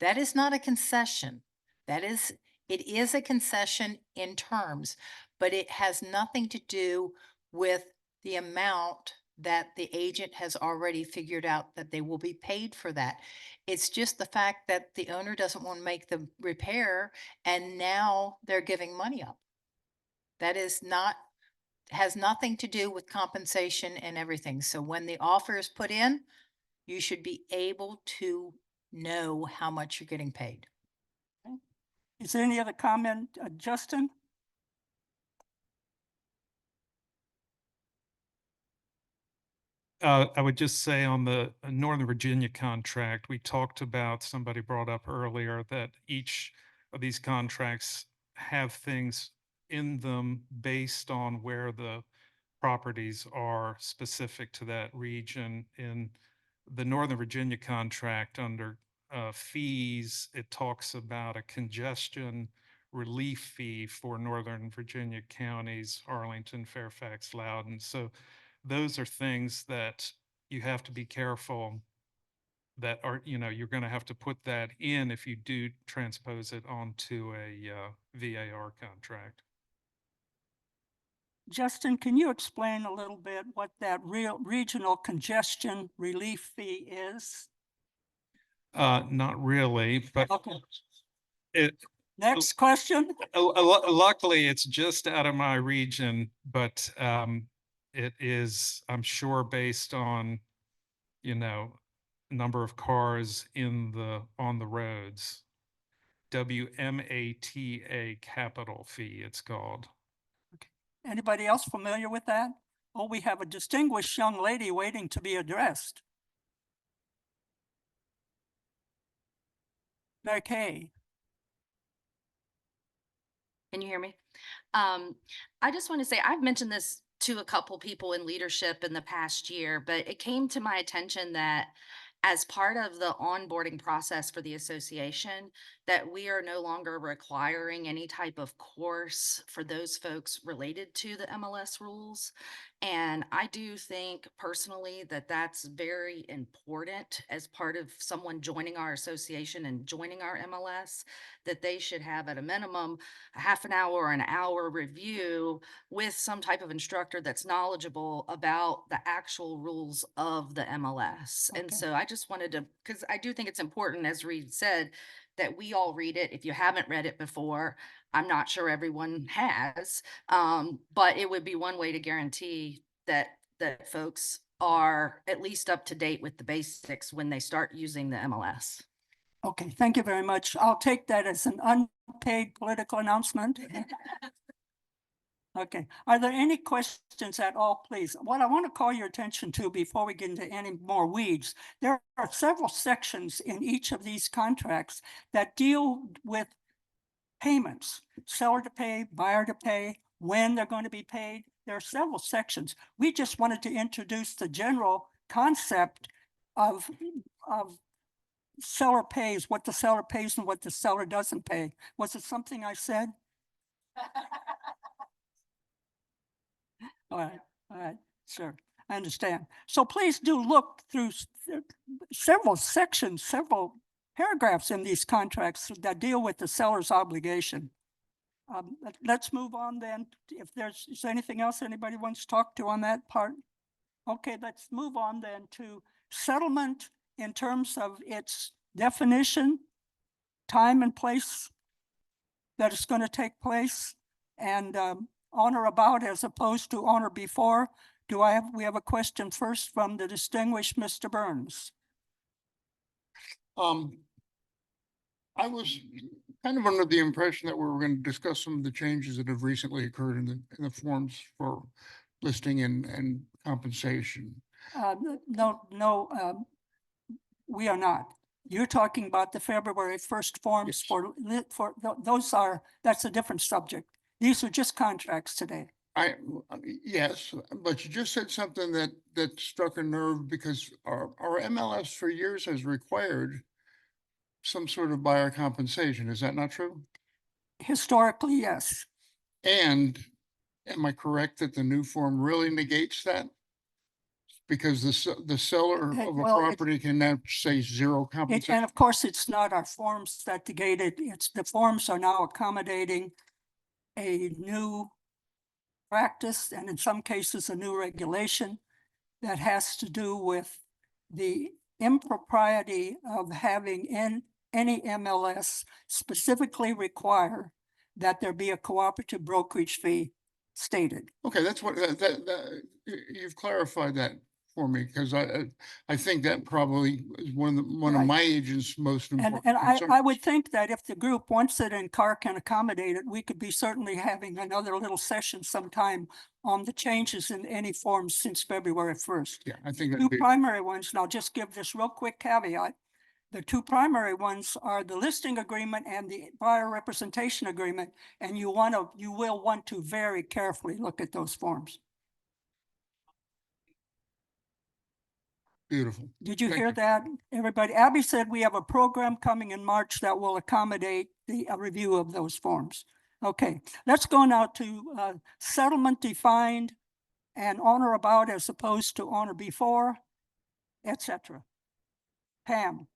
That is not a concession. It is a concession in terms, but it has nothing to do with the amount that the agent has already figured out that they will be paid for that. It's just the fact that the owner doesn't want to make the repair and now they're giving money up. That has nothing to do with compensation and everything. So when the offer is put in, you should be able to know how much you're getting paid. Is there any other comment, Justin? I would just say on the Northern Virginia contract, we talked about, somebody brought up earlier that each of these contracts have things in them based on where the properties are specific to that region. In the Northern Virginia contract under fees, it talks about a congestion relief fee for Northern Virginia counties, Arlington, Fairfax, Loudoun. So those are things that you have to be careful that are, you're going to have to put that in if you do transpose it onto a VAR contract. Justin, can you explain a little bit what that regional congestion relief fee is? Not really, but Okay, it, next question. luckily it's just out of my region, but it is, I'm sure, based on, number of cars on the roads. WMATA capital fee, it's called. Anybody else familiar with that? Oh, we have a distinguished young lady waiting to be addressed. Okay. Can you hear me? I just want to say, I've mentioned this to a couple people in leadership in the past year, but it came to my attention that as part of the onboarding process for the association, that we are no longer requiring any type of course for those folks related to the MLS rules. And I do think personally that that's very important as part of someone joining our association and joining our MLS, that they should have at a minimum a half an hour or an hour review with some type of instructor that's knowledgeable about the actual rules of the MLS. And Okay. so I just wanted to, because I do think it's important, as Reed said, that we all read it. If you haven't read it before, I'm not sure everyone has, but it would be one way to guarantee that folks are at least up to date with the basics when they start using the MLS. Okay, thank you very much. I'll take that as an unpaid political announcement. Okay, are there any questions at all, please? What I want to call your attention to before we get into any more weeds, there are several sections in each of these contracts that deal with payments, seller to pay, buyer to pay, when they're going to be paid. There are several sections. We just wanted to introduce the general concept of seller pays, what the seller pays and what the seller doesn't pay. Was it something I said? All right, sure, I understand. So please do look through several sections, several paragraphs in these contracts that deal with the seller's obligation. Let's move on then. If is there anything else anybody wants to talk to on that part? Okay, let's move on then to settlement in terms of its definition, time and place that it's going to take place, and on or about as opposed to on or before. We have a question first from the distinguished Mr. Burns. I was kind of under the impression that we were going to discuss some of the changes that have recently occurred in the forms for listing and compensation. No, we are not. You're talking about the February 1st forms Yes. That's a different subject. These are just contracts today. Yes, but you just said something that struck a nerve, because our MLS for years has required some sort of buyer compensation. Is that not true? Historically, yes. And am I correct that the new form really negates that? Because the seller of a Well, property can now say zero And compensation. of course, it's not our forms that negate it. It's the forms are now accommodating a new practice, and in some cases, a new regulation that has to do with the impropriety of having any MLS specifically require that there be a cooperative brokerage fee stated. Okay, that's what, you've clarified that for me, because I think that probably is one of Right. my agent's most And important I concerns. would think that if the group wants it and CAR can accommodate it, we could be certainly having another little session sometime on the changes in any forms since February 1st. Yeah, I think Two that'd be, primary ones, and I'll just give this real quick caveat. The two primary ones are the listing agreement and the buyer representation agreement, and you will want to very carefully look at those forms. Beautiful. Did you Thank hear you. that, everybody? Abby said we have a program coming in March that will accommodate the review of those forms. Okay, let's go now to settlement defined and on or about as opposed to on or before, etc. Pam,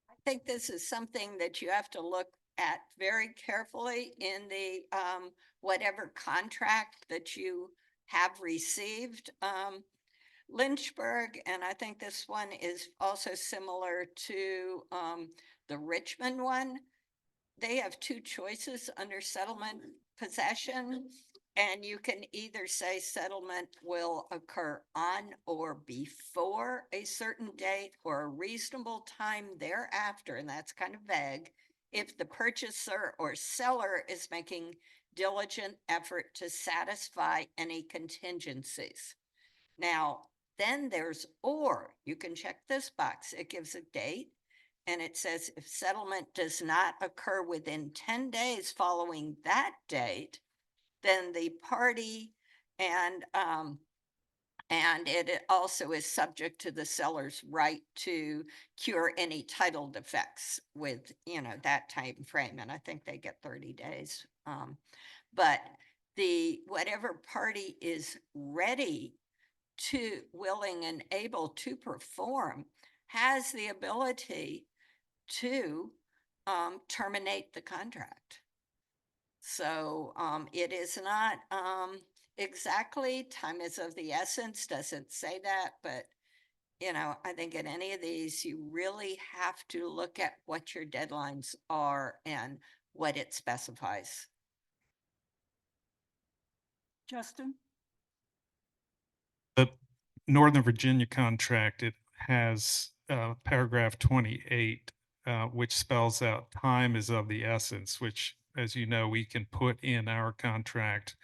I think this is something that you have to look at very carefully in the, whatever contract that you have received. Lynchburg, and I think this one is also similar to, the Richmond one. They have two choices under settlement possession. And you can either say settlement will occur on or before a certain date or a reasonable time thereafter, and that's kind of vague, if the purchaser or seller is making diligent effort to satisfy any contingencies. Now, then there's or, you can check this box. It gives a date and it says if settlement does not occur within 10 days following that date, then the party and it also is subject to the seller's right to cure any title defects with, that time frame. And I think they get 30 days. But the whatever party is ready to, willing and able to perform has the ability to terminate the contract. So it is not exactly time is of the essence, doesn't say that, but I think in any of these, you really have to look at what your deadlines are and what it specifies. Justin? The Northern Virginia contract, it has paragraph 28, which spells out time is of the essence, which, as you know, we can put in our contract.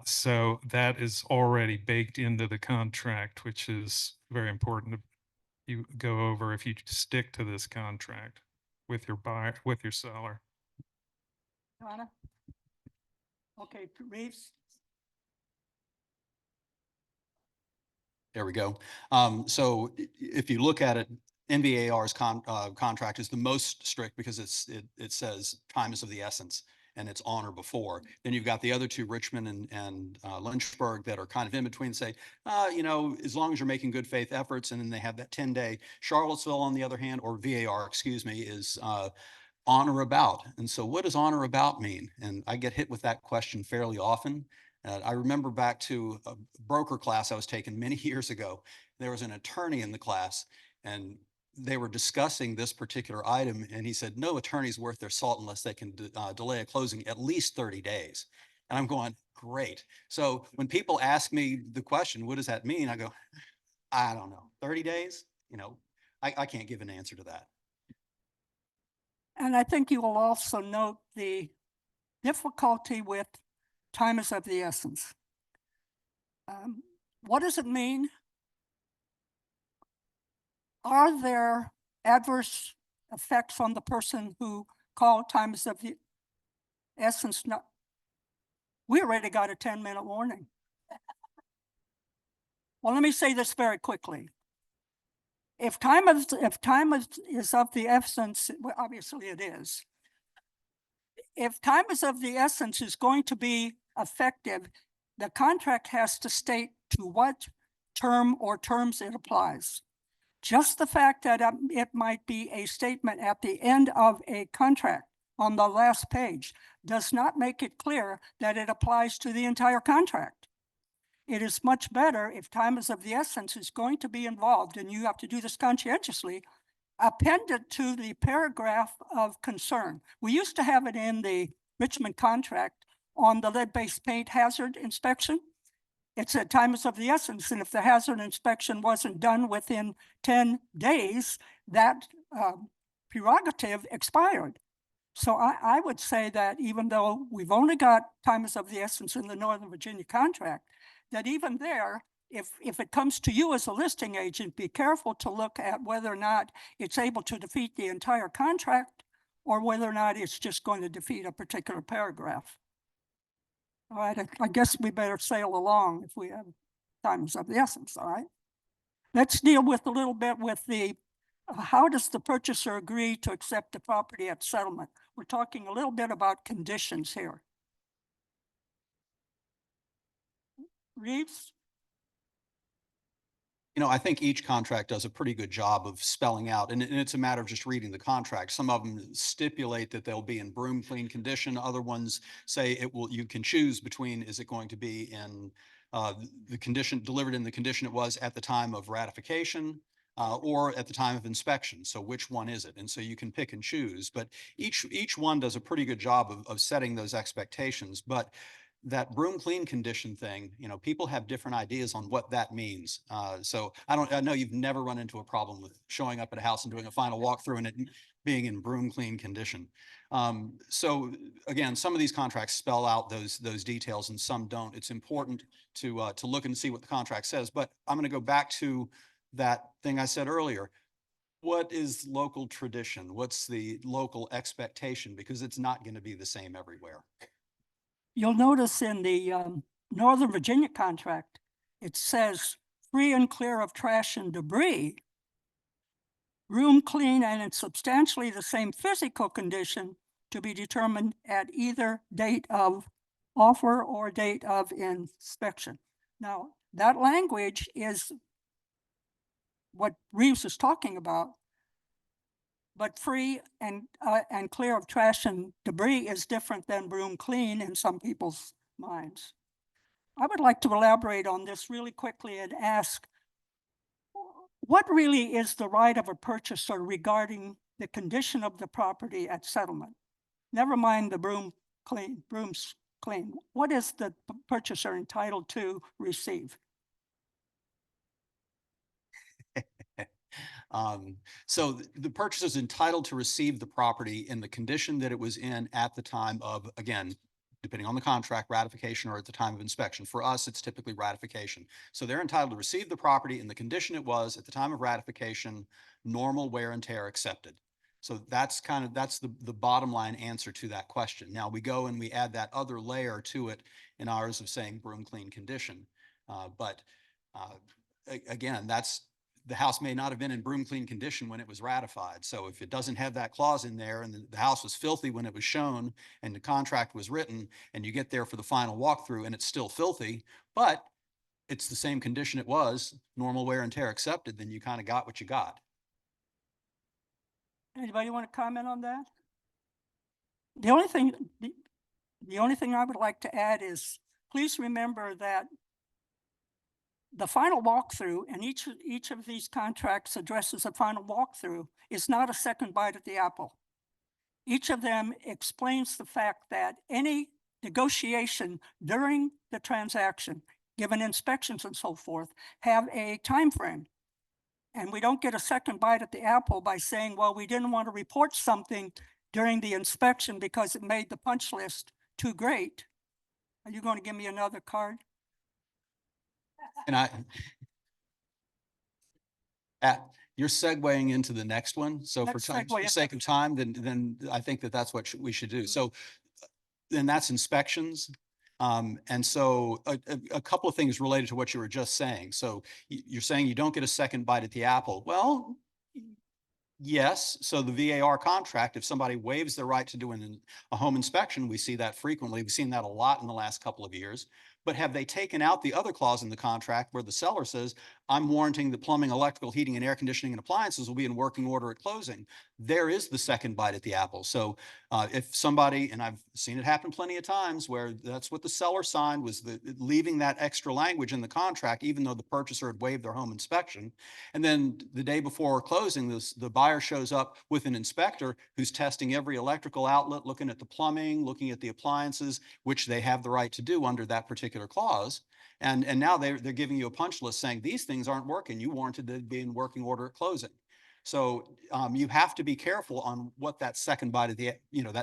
So that is already baked into the contract, which is very important to you go over if you stick to this contract with your buyer, with your seller. Donna? Okay, Reeves? There we go. So if you look at it, NVAR's contract is the most strict because it says time is of the essence and it's on or before. Then you've got the other two, Richmond and Lynchburg, that are kind of in between, say, as long as you're making good faith efforts, and then they have that 10-day. Charlottesville, on the other hand, or VAR, excuse me, is on or about. And so what does on or about mean? And I get hit with that question fairly often. I remember back to a broker class I was taking many years ago. There was an attorney in the class and they were discussing this particular item. And he said, no attorney's worth their salt unless they can delay a closing at least 30 days. And I'm going, great. So when people ask me the question, what does that mean? I go, I don't know, 30 days? I can't give an answer to that. And I think you will also note the difficulty with time is of the essence. What does it mean? Are there adverse effects on the person who called time is of the essence? No. We already got a 10-minute warning. Well, let me say this very quickly. If time is of the essence, well, obviously it is. If time is of the essence is going to be effective, the contract has to state to what term or terms it applies. Just the fact that it might be a statement at the end of a contract on the last page does not make it clear that it applies to the entire contract. It is much better if time is of the essence is going to be involved, and you have to do this conscientiously, append it to the paragraph of concern. We used to have it in the Richmond contract on the lead-based paint hazard inspection. It said time is of the essence, and if the hazard inspection wasn't done within 10 days, that prerogative expired. So I would say that even though we've only got time is of the essence in the Northern Virginia contract, that even there, if it comes to you as a listing agent, be careful to look at whether or not it's able to defeat the entire contract or whether or not it's just going to defeat a particular paragraph. All right, I guess we better sail along if we have time is of the essence, all right? Let's deal with a little bit with the, how does the purchaser agree to accept the property at settlement? We're talking a little bit about conditions here. Reeves? You know, I think each contract does a pretty good job of spelling out, and it's a matter of just reading the contract. Some of them stipulate that they'll be in broom clean condition. Other ones say it will, you can choose between, is it going to be in the condition, delivered in the condition it was at the time of ratification or at the time of inspection. So which one is it? And so you can pick and choose, but each one does a pretty good job of setting those expectations. But that broom clean condition thing, you know, people have different ideas on what that means. So I know you've never run into a problem with showing up at a house and doing a final walkthrough and it being in broom clean condition. So again, some of these contracts spell out those details and some don't. It's important to look and see what the contract says, but I'm going to go back to that thing I said earlier. What is local tradition? What's the local expectation? Because it's not going to be the same everywhere. You'll notice in the Northern Virginia contract, it says free and clear of trash and debris, room clean and in substantially the same physical condition to be determined at either date of offer or date of inspection. Now, that language is what Reeves is talking about, but free and clear of trash and debris is different than broom clean in some people's minds. I would like to elaborate on this really quickly and ask, what really is the right of a purchaser regarding the condition of the property at settlement? Never mind the brooms clean. What is the purchaser entitled to receive? So the purchaser is entitled to receive the property in the condition that it was in at the time of, again, depending on the contract, ratification or at the time of inspection. For us, it's typically ratification. So they're entitled to receive the property in the condition it was at the time of ratification, normal wear and tear accepted. So that's the bottom line answer to that question. Now we go and we add that other layer to it in ours of saying broom clean condition. Again, the house may not have been in broom clean condition when it was ratified. So if it doesn't have that clause in there and the house was filthy when it was shown and the contract was written and you get there for the final walkthrough and it's still filthy, but it's the same condition it was, normal wear and tear accepted, then you kind of got what you got. Anybody want to comment on that? The only thing I would like to add is, please remember that the final walkthrough, and each of these contracts addresses a final walkthrough, is not a second bite at the apple. Each of them explains the fact that any negotiation during the transaction, given inspections and so forth, have a time frame. And we don't get a second bite at the apple by saying, well, we didn't want to report something during the inspection because it made the punch list too great. Are you going to give me another card? And you're segueing into the next one. So for Let's time, segue for into sake of time, then I think that's what we should do. So then that's inspections. And so a couple of things related to what you were just saying. So you're saying you don't get a second bite at the apple. Well, yes. So the VAR contract, if somebody waives their right to do a home inspection, we see that frequently. We've seen that a lot in the last couple of years. But have they taken out the other clause in the contract where the seller says, I'm warranting the plumbing, electrical, heating, and air conditioning and appliances will be in working order at closing? There is the second bite at the apple. So if somebody, and I've seen it happen plenty of times where that's what the seller signed, was leaving that extra language in the contract, even though the purchaser had waived their home inspection. And then the day before closing, the buyer shows up with an inspector who's testing every electrical outlet, looking at the plumbing, looking at the appliances, which they have the right to do under that particular clause. And now they're giving you a punch list saying these things aren't working. You warranted to be in working order at closing. So you have to be careful on what that second bite of the,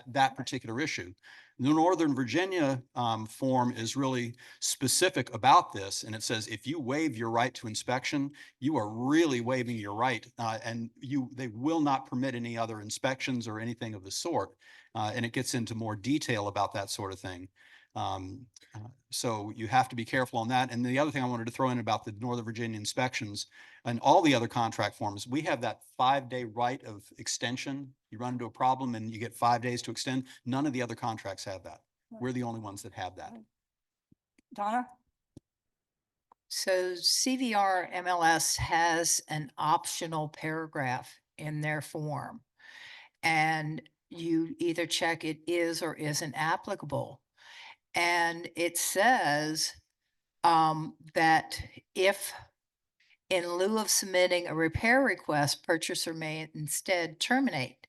that particular issue. The Northern Virginia form is really specific about this. And it says, if you waive your right to inspection, you are really waiving your right, and they will not permit any other inspections or anything of the sort. And it gets into more detail about that sort of thing. So you have to be careful on that. And the other thing I wanted to throw in about the Northern Virginia inspections and all the other contract forms, we have that 5-day right of extension. You run into a problem and you get 5 days to extend. None of the other contracts have that. We're the only ones that have that. Donna? So CVR MLS has an optional paragraph in their form. And you either check it is or isn't applicable. And it says that if in lieu of submitting a repair request, purchaser may instead terminate.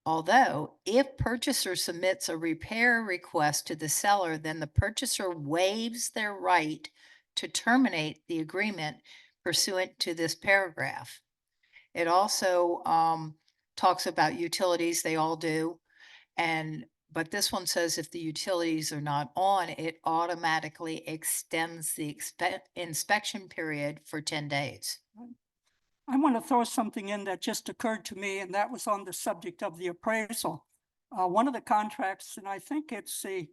Although, if purchaser submits a repair request to the seller, then the purchaser waives their right to terminate the agreement pursuant to this paragraph. It also talks about utilities, they all do. But this one says if the utilities are not on, it automatically extends the inspection period for 10 days. I want to throw something in that just occurred to me, and that was on the subject of the appraisal. One of the contracts, and I think it's the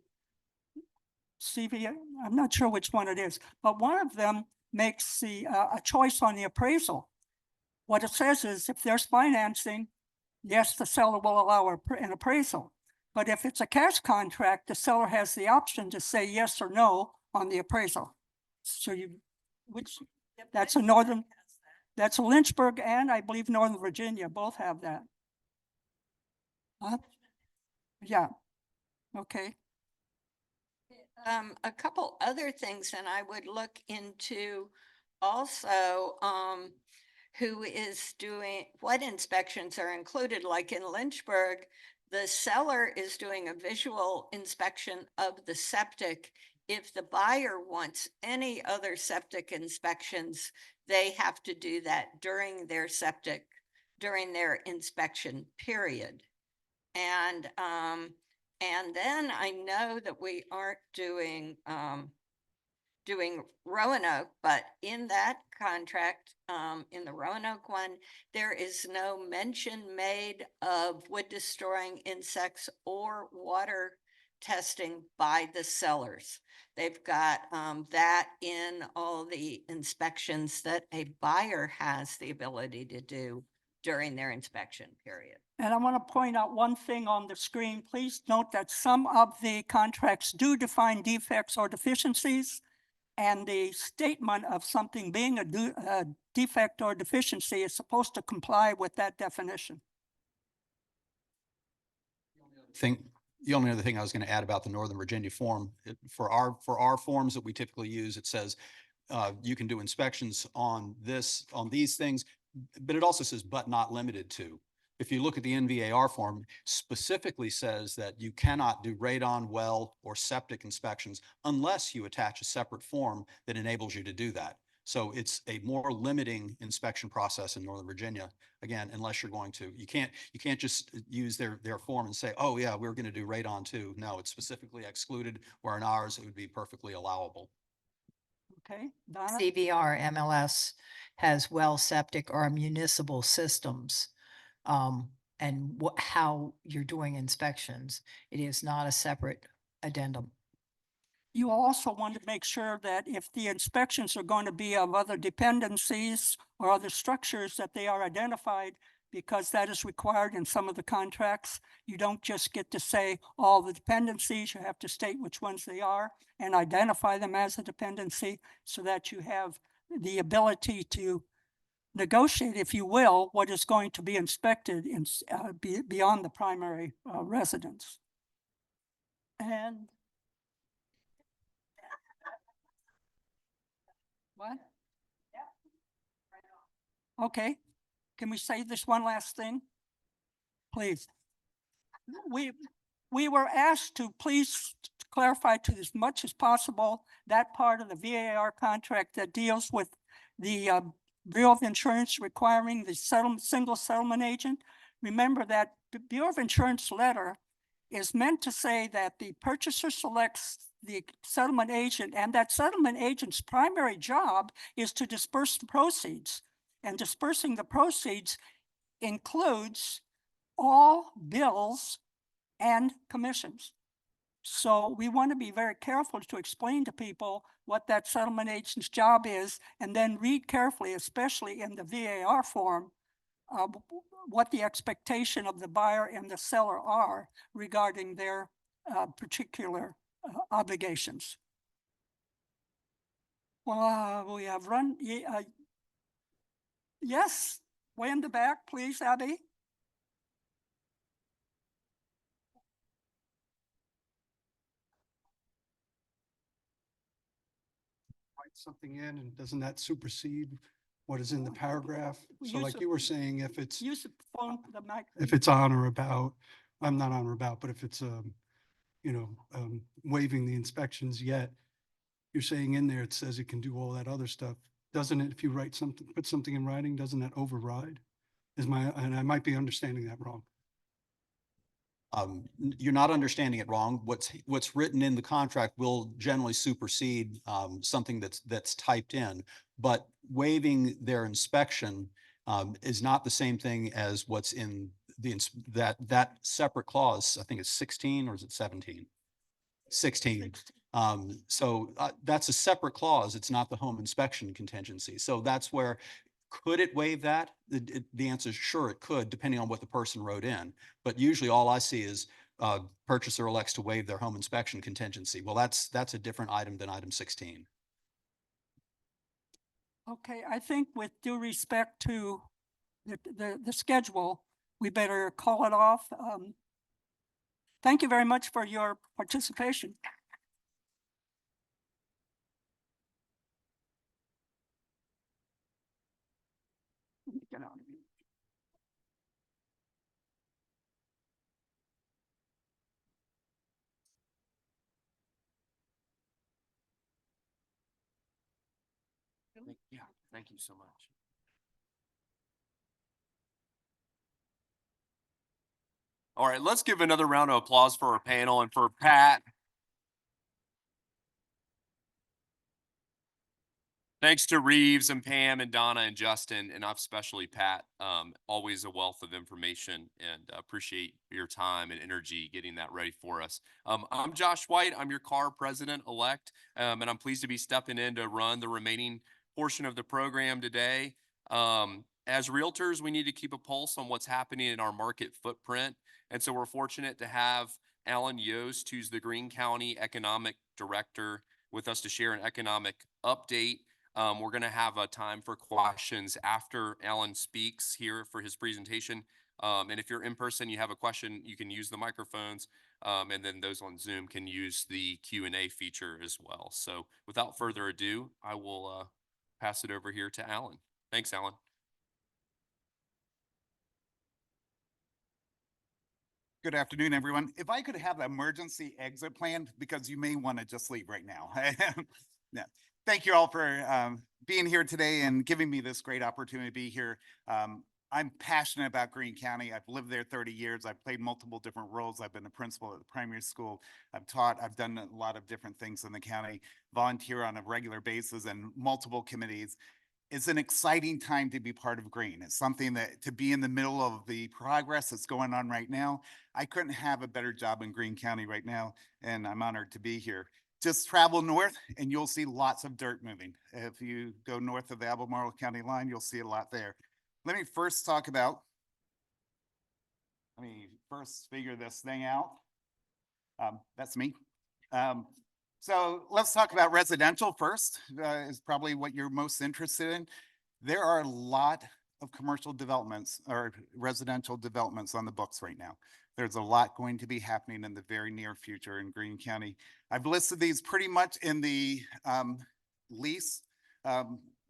CV, I'm not sure which one it is, but one of them makes a choice on the appraisal. What it says is if there's financing, yes, the seller will allow an appraisal. But if it's a cash contract, the seller has the option to say yes or no on the appraisal. So that's a Lynchburg and I believe Northern Virginia both have that. Huh? Yeah, okay. A couple other things, and I would look into also, who is doing, what inspections are included, like in Lynchburg, the seller is doing a visual inspection of the septic. If the buyer wants any other septic inspections, they have to do that during their inspection period. And then I know that we aren't doing Roanoke, but in that contract, in the Roanoke one, there is no mention made of wood destroying insects or water testing by the sellers. They've got that in all the inspections that a buyer has the ability to do during their inspection period. And I want to point out one thing on the screen. Please note that some of the contracts do define defects or deficiencies. And the statement of something being a defect or deficiency is supposed to comply with that definition. The only other thing I was going to add about the Northern Virginia form, for our forms that we typically use, it says you can do inspections on these things, but it also says but not limited to. If you look at the NVAR form, specifically says that you cannot do radon, well, or septic inspections unless you attach a separate form that enables you to do that. So it's a more limiting inspection process in Northern Virginia. Again, unless you're going to, you can't just use their form and say, oh yeah, we're going to do radon too. No, it's specifically excluded, where in ours it would be perfectly allowable. Okay, Donna? CVR MLS has well, septic, or municipal systems. And how you're doing inspections. It is not a separate addendum. You also want to make sure that if the inspections are going to be of other dependencies or other structures, that they are identified, because that is required in some of the contracts. You don't just get to say all the dependencies. You have to state which ones they are and identify them as a dependency, so that you have the ability to negotiate, if you will, what is going to be inspected beyond the primary residence. And what? Okay, can we say this one last thing? Please. We were asked to please clarify to as much as possible that part of the VAR contract that deals with the Bureau of Insurance requiring the single settlement agent. Remember that the Bureau of Insurance letter is meant to say that the purchaser selects the settlement agent, and that settlement agent's primary job is to disperse the proceeds. And dispersing the proceeds includes all bills and commissions. So we want to be very careful to explain to people what that settlement agent's job is, and then read carefully, especially in the VAR form, what the expectation of the buyer and the seller are regarding their particular obligations. Well, we have yes, way in the back, please, Abby. Write something in, and doesn't that supersede what is in the paragraph? So Use like the- you were saying, if it's, Use the phone, the mic. if it's on or about, I'm not on or about, but if it's, waiving the inspections yet, you're saying in there, it says it can do all that other stuff. Doesn't it, if you write something, put something in writing, doesn't that override? And I might be understanding that wrong. You're not understanding it wrong. What's written in the contract will generally supersede something that's typed in. But waiving their inspection is not the same thing as what's in that separate clause. I think it's 16, or is it 17? 16. So that's a separate clause. It's not the home inspection contingency. So that's where, could it waive that? The answer is sure, it could, depending on what the person wrote in. But usually all I see is purchaser elects to waive their home inspection contingency. Well, that's a different item than item 16. Okay, I think with due respect to the schedule, we better call it off. Thank you very much for your participation. Let me get out of here. Yeah, thank you so much. All right, let's give another round of applause for our panel and for Pat. Thanks to Reeves and Pam and Donna and Justin, and especially Pat. Always a wealth of information, and appreciate your time and energy getting that ready for us. I'm Josh White. I'm your CAR president-elect, and I'm pleased to be stepping in to run the remaining portion of the program today. As realtors, we need to keep a pulse on what's happening in our market footprint, and so we're fortunate to have Alan Yost, who's the Greene County Economic Director, with us to share an economic update. We're going to have a time for questions after Alan speaks here for his presentation. And if you're in person, you have a question, you can use the microphones, and then those on Zoom can use the Q&A feature as well. So without further ado, I will pass it over here to Alan. Thanks, Alan. Good afternoon, everyone. If I could have the emergency exit plan, because you may want to just leave right now. Yeah. Thank you all for being here today and giving me this great opportunity to be here. I'm passionate about Greene County. I've lived there 30 years. I've played multiple different roles. I've been a principal at the primary school. I've taught, I've done a lot of different things in the county, volunteer on a regular basis and multiple committees. It's an exciting time to be part of Greene. It's something that to be in the middle of the progress that's going on right now. I couldn't have a better job in Greene County right now, and I'm honored to be here. Just travel north and you'll see lots of dirt moving. If you go north of the Albemarle County line, you'll see a lot there. Let me first figure this thing out. That's me. So let's talk about residential first, is probably what you're most interested in. There are a lot of commercial developments or residential developments on the books right now. There's a lot going to be happening in the very near future in Greene County. I've listed these pretty much in the lease,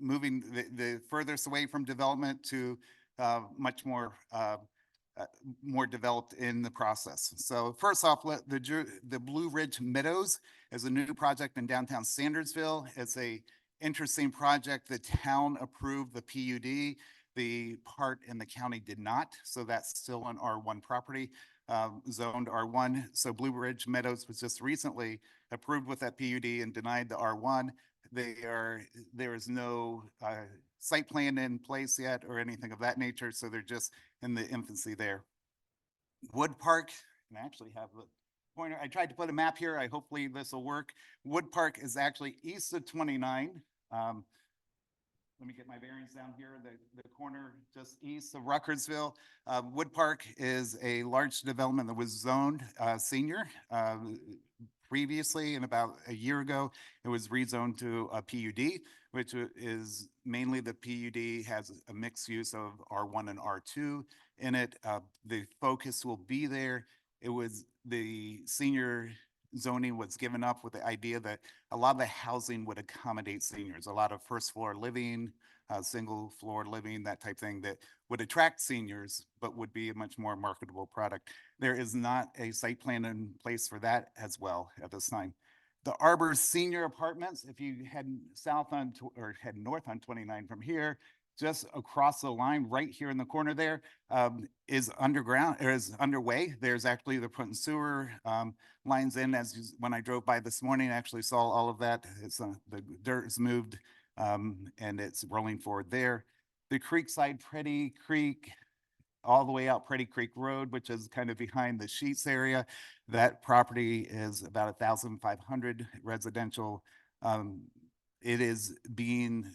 moving the furthest away from development to much more more developed in the process. So first off, the Blue Ridge Meadows is a new project in downtown Sandersville. It's a interesting project. The town approved the PUD. The part in the county did not. So that's still an R1 property, zoned R1. So Blue Ridge Meadows was just recently approved with that PUD and denied the R1. There is no site plan in place yet or anything of that nature. So they're just in the infancy there. Wood Park, and I actually have pointer, I tried to put a map here. Hopefully this will work. Wood Park is actually east of 29. Let me get my bearings down here. The corner just east of Ruckersville. Wood Park is a large development that was zoned senior. Previously, and about a year ago, it was rezoned to a PUD, which is mainly the PUD has a mixed use of R1 and R2 in it. The focus will be there. It was the senior zoning was given up with the idea that a lot of the housing would accommodate seniors, a lot of first floor living, single floor living, that type thing that would attract seniors, but would be a much more marketable product. There is not a site plan in place for that as well at this time. The Arbor Senior Apartments, if you head south on, or head north on 29 from here, just across the line, right here in the corner there, is underground, or is underway. There's actually, they're putting sewer lines in. When I drove by this morning, I actually saw all of that. It's the dirt is moved and it's rolling forward there. The Creekside Pretty Creek, all the way out Pretty Creek Road, which is kind of behind the Sheets area. That property is about 1,500 residential. It is being,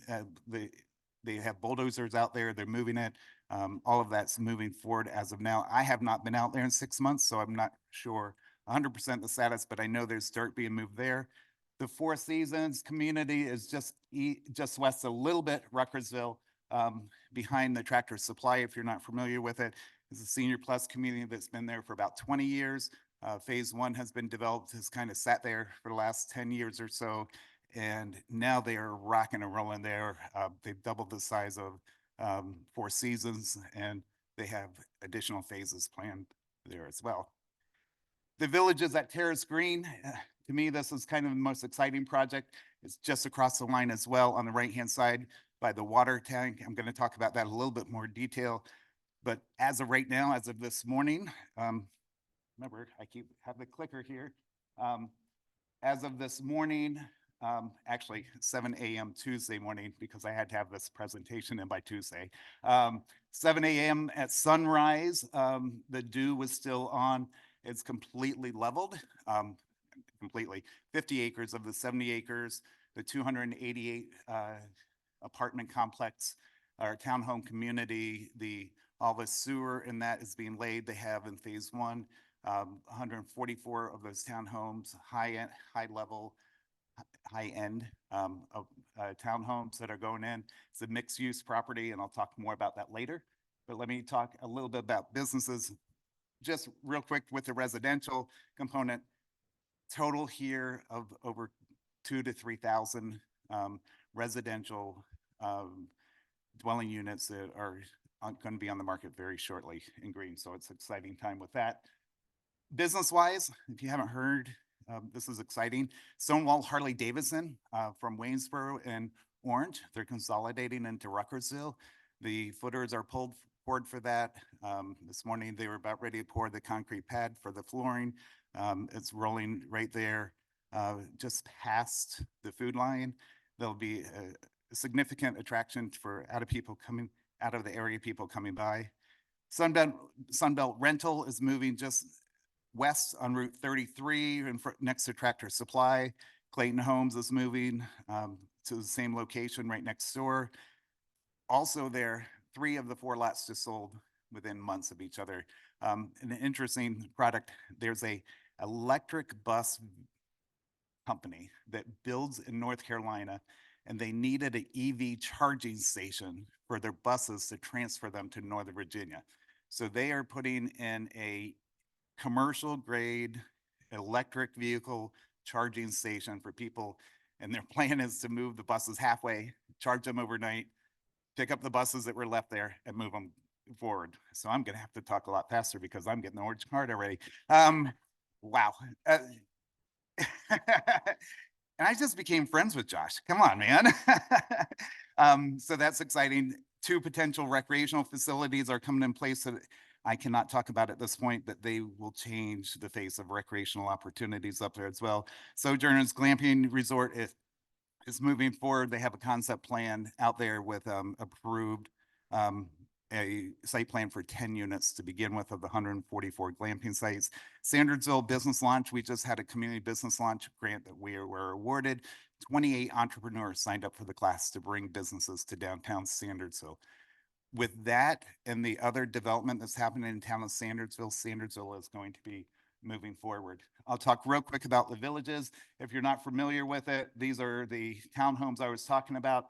they have bulldozers out there, they're moving it. All of that's moving forward as of now. I have not been out there in 6 months, so I'm not sure 100% the status, but I know there's dirt being moved there. The Four Seasons community is just west a little bit, Ruckersville, behind the Tractor Supply, if you're not familiar with it. It's a senior plus community that's been there for about 20 years. Phase 1 has been developed, has kind of sat there for the last 10 years or so. And now they are rocking and rolling there. They've doubled the size of Four Seasons, and they have additional phases planned there as well. The Villages at Terrace Green, to me, this is kind of the most exciting project. It's just across the line as well on the right-hand side by the water tank. I'm going to talk about that a little bit more detail. But as of right now, as of this morning, remember, I have the clicker here. As of this morning, actually 7 a.m. Tuesday morning, because I had to have this presentation in by Tuesday. 7 a.m. at sunrise, the dew was still on. It's completely leveled, completely. 50 acres of the 70 acres, the 288 apartment complex, our townhome community, all the sewer in that is being laid. They have in phase 1, 144 of those townhomes, high level, high end of townhomes that are going in. It's a mixed use property, and I'll talk more about that later. But let me talk a little bit about businesses. Just real quick with the residential component, total here of over 2,000 to 3,000 residential dwelling units that are going to be on the market very shortly in green. So it's an exciting time with that. Business-wise, if you haven't heard, this is exciting. Stonewall Harley Davidson from Waynesboro and Orange, they're consolidating into Ruckersville. The footers are poured for that. This morning, they were about ready to pour the concrete pad for the flooring. It's rolling right there, just past the Food Lion. There'll be a significant attraction for out of the area, people coming by. Sunbelt Rental is moving just west on Route 33 next to Tractor Supply. Clayton Homes is moving to the same location right next door. Also there, 3 of the 4 lots just sold within months of each other. An interesting product, there's a electric bus company that builds in North Carolina, and they needed an EV charging station for their buses to transfer them to Northern Virginia. So they are putting in a commercial grade electric vehicle charging station for people. And their plan is to move the buses halfway, charge them overnight, pick up the buses that were left there and move them forward. So I'm going to have to talk a lot faster because I'm getting the orange card already. Wow. And I just became friends with Josh. Come on, man. So that's exciting. 2 potential recreational facilities are coming in place that I cannot talk about at this point, but they will change the face of recreational opportunities up there as well. Sojourners Glamping Resort is moving forward. They have a concept plan out there with approved a site plan for 10 units to begin with of the 144 glamping sites. Sandersville Business Launch, we just had a community business launch grant that we were awarded. 28 entrepreneurs signed up for the class to bring businesses to downtown Sandersville. With that and the other development that's happening in town of Sandersville, Sandersville is going to be moving forward. I'll talk real quick about the villages. If you're not familiar with it, these are the townhomes I was talking about.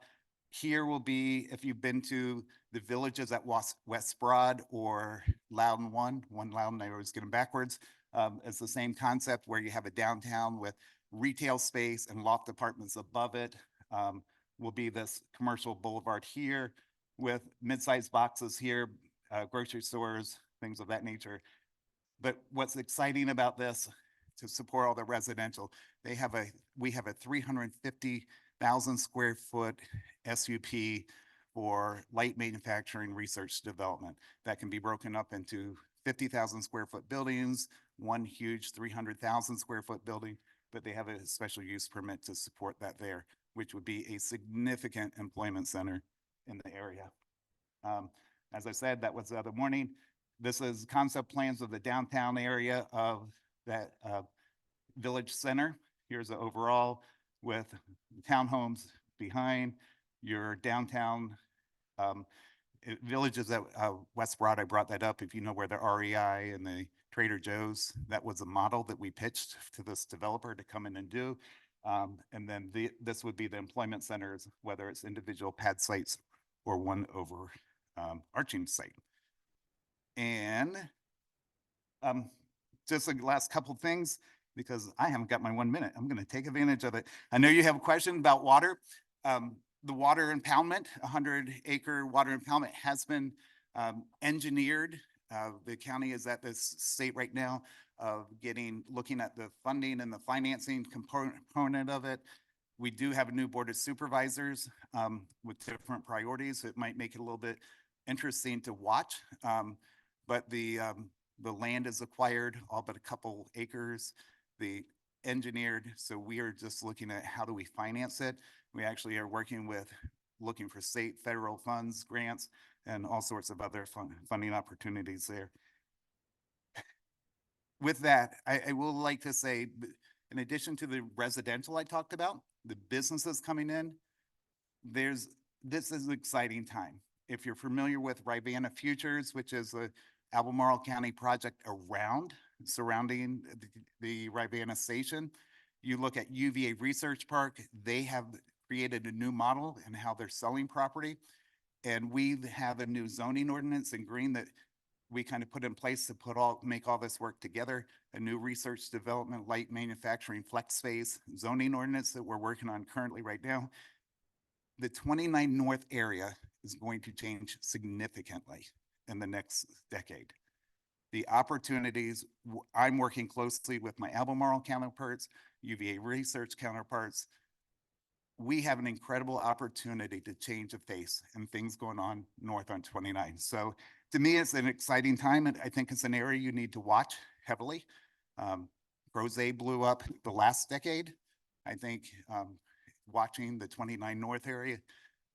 Here will be, if you've been to the villages at West Broad or Loudon one Loudon, I always get them backwards. It's the same concept where you have a downtown with retail space and loft apartments above it. Will be this commercial boulevard here with mid-sized boxes here, grocery stores, things of that nature. But what's exciting about this, to support all the residential, we have a 350,000 square foot SUP for light manufacturing research development that can be broken up into 50,000 square foot buildings, one huge 300,000 square foot building, but they have a special use permit to support that there, which would be a significant employment center in the area. As I said, that was the other morning. This is concept plans of the downtown area of that village center. Here's the overall with townhomes behind your downtown villages at West Broad. I brought that up. If you know where the REI and the Trader Joe's, that was a model that we pitched to this developer to come in and do. And then this would be the employment centers, whether it's individual pad sites or one over arching site. And just the last couple things, because I haven't got my 1 minute, I'm going to take advantage of it. I know you have a question about water. The water impoundment, 100-acre water impoundment has been engineered. The county is at this state right now of looking at the funding and the financing component of it. We do have a new board of supervisors with different priorities. It might make it a little bit interesting to watch, but the land is acquired, all but a couple acres. The engineered, so we are just looking at how do we finance it. We actually are working with looking for state, federal funds, grants, and all sorts of other funding opportunities there. With that, I will like to say, in addition to the residential I talked about, the businesses coming in, this is an exciting time. If you're familiar with Rivanna Futures, which is a Albemarle County project surrounding the Rivanna station, you look at UVA Research Park, they have created a new model in how they're selling property. And we have a new zoning ordinance in green that we kind of put in place to make all this work together. A new research development, light manufacturing, flex space zoning ordinance that we're working on currently right now. The 29 North area is going to change significantly in the next decade. The opportunities, I'm working closely with my Albemarle counterparts, UVA research counterparts. We have an incredible opportunity to change the face and things going on north on 29. So to me, it's an exciting time, and I think it's an area you need to watch heavily. Rose blew up the last decade. I think watching the 29 North area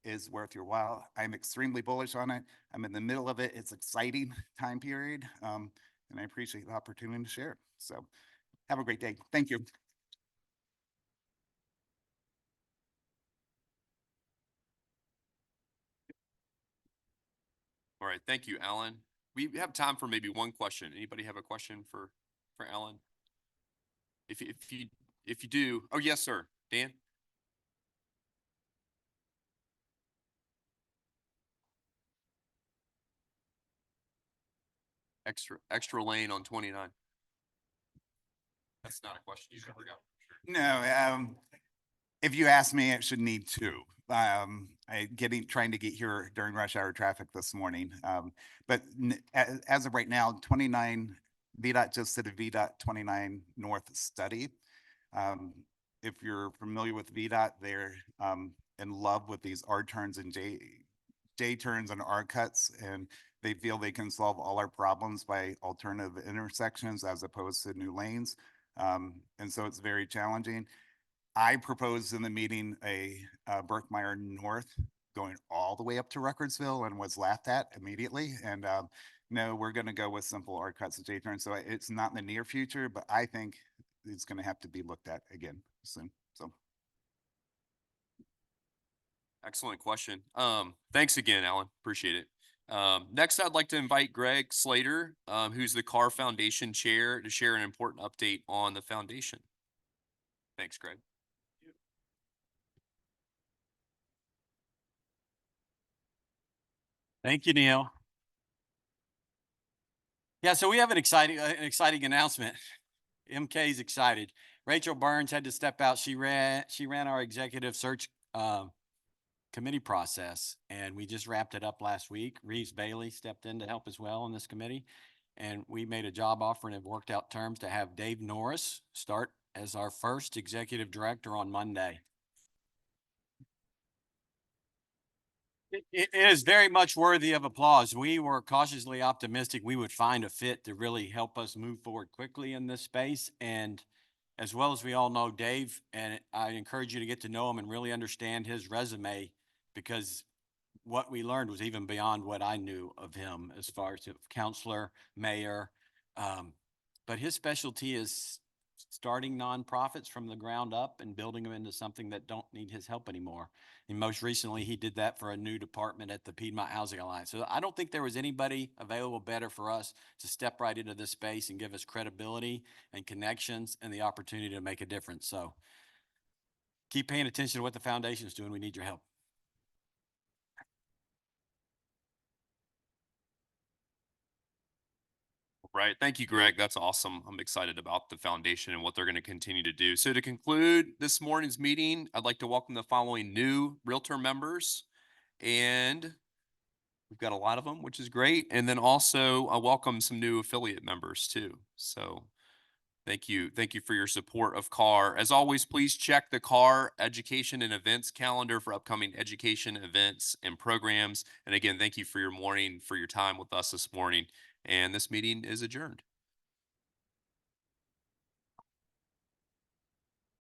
is worth your while. I'm extremely bullish on it. I'm in the middle of it. It's exciting time period, and I appreciate the opportunity to share. So have a great day. Thank you. All right, thank you, Alan. We have time for maybe one question. Anybody have a question for Alan? If you do, oh yes, sir, Dan. Extra lane on 29. That's not a question. You can forget. No, if you ask me, it should need two. Trying to get here during rush hour traffic this morning. But as of right now, 29, VDOT just did a VDOT 29 North study. If you're familiar with VDOT, they're in love with these R turns and J turns and R cuts, and they feel they can solve all our problems by alternative intersections as opposed to new lanes. And so it's very challenging. I proposed in the meeting a Berkmeyer North going all the way up to Recordsville and was laughed at immediately. And no, we're going to go with simple arc cuts and J-turns. So it's not in the near future, but I think it's going to have to be looked at again soon. So. Excellent question. Thanks again, Alan. Appreciate it. Next, I'd like to invite Greg Slater, who's the Carr Foundation Chair, to share an important update on the foundation. Thanks, Greg. Thank you, Neil. Yeah, so we have an exciting announcement. MK's excited. Rachel Burns had to step out. She ran our executive search committee process, and we just wrapped it up last week. Reeves Bailey stepped in to help as well on this committee, and we made a job offer and have worked out terms to have Dave Norris start as our first executive director on Monday. It is very much worthy of applause. We were cautiously optimistic we would find a fit to really help us move forward quickly in this space. And as well as we all know Dave, and I encourage you to get to know him and really understand his resume, because what we learned was even beyond what I knew of him as far as a counselor, mayor. But his specialty is starting nonprofits from the ground up and building them into something that don't need his help anymore. And most recently, he did that for a new department at the Piedmont Housing Alliance. So I don't think there was anybody available better for us to step right into this space and give us credibility and connections and the opportunity to make a difference. So keep paying attention to what the foundation is doing. We need your help. Right. Thank you, Greg. That's awesome. I'm excited about the foundation and what they're going to continue to do. So to conclude this morning's meeting, I'd like to welcome the following new Realtor members. And we've got a lot of them, which is great. And then also I welcome some new affiliate members too. So thank you. Thank you for your support of Carr. As always, please check the Carr education and events calendar for upcoming education events and programs. And again, thank you for your time with us this morning. And this meeting is adjourned.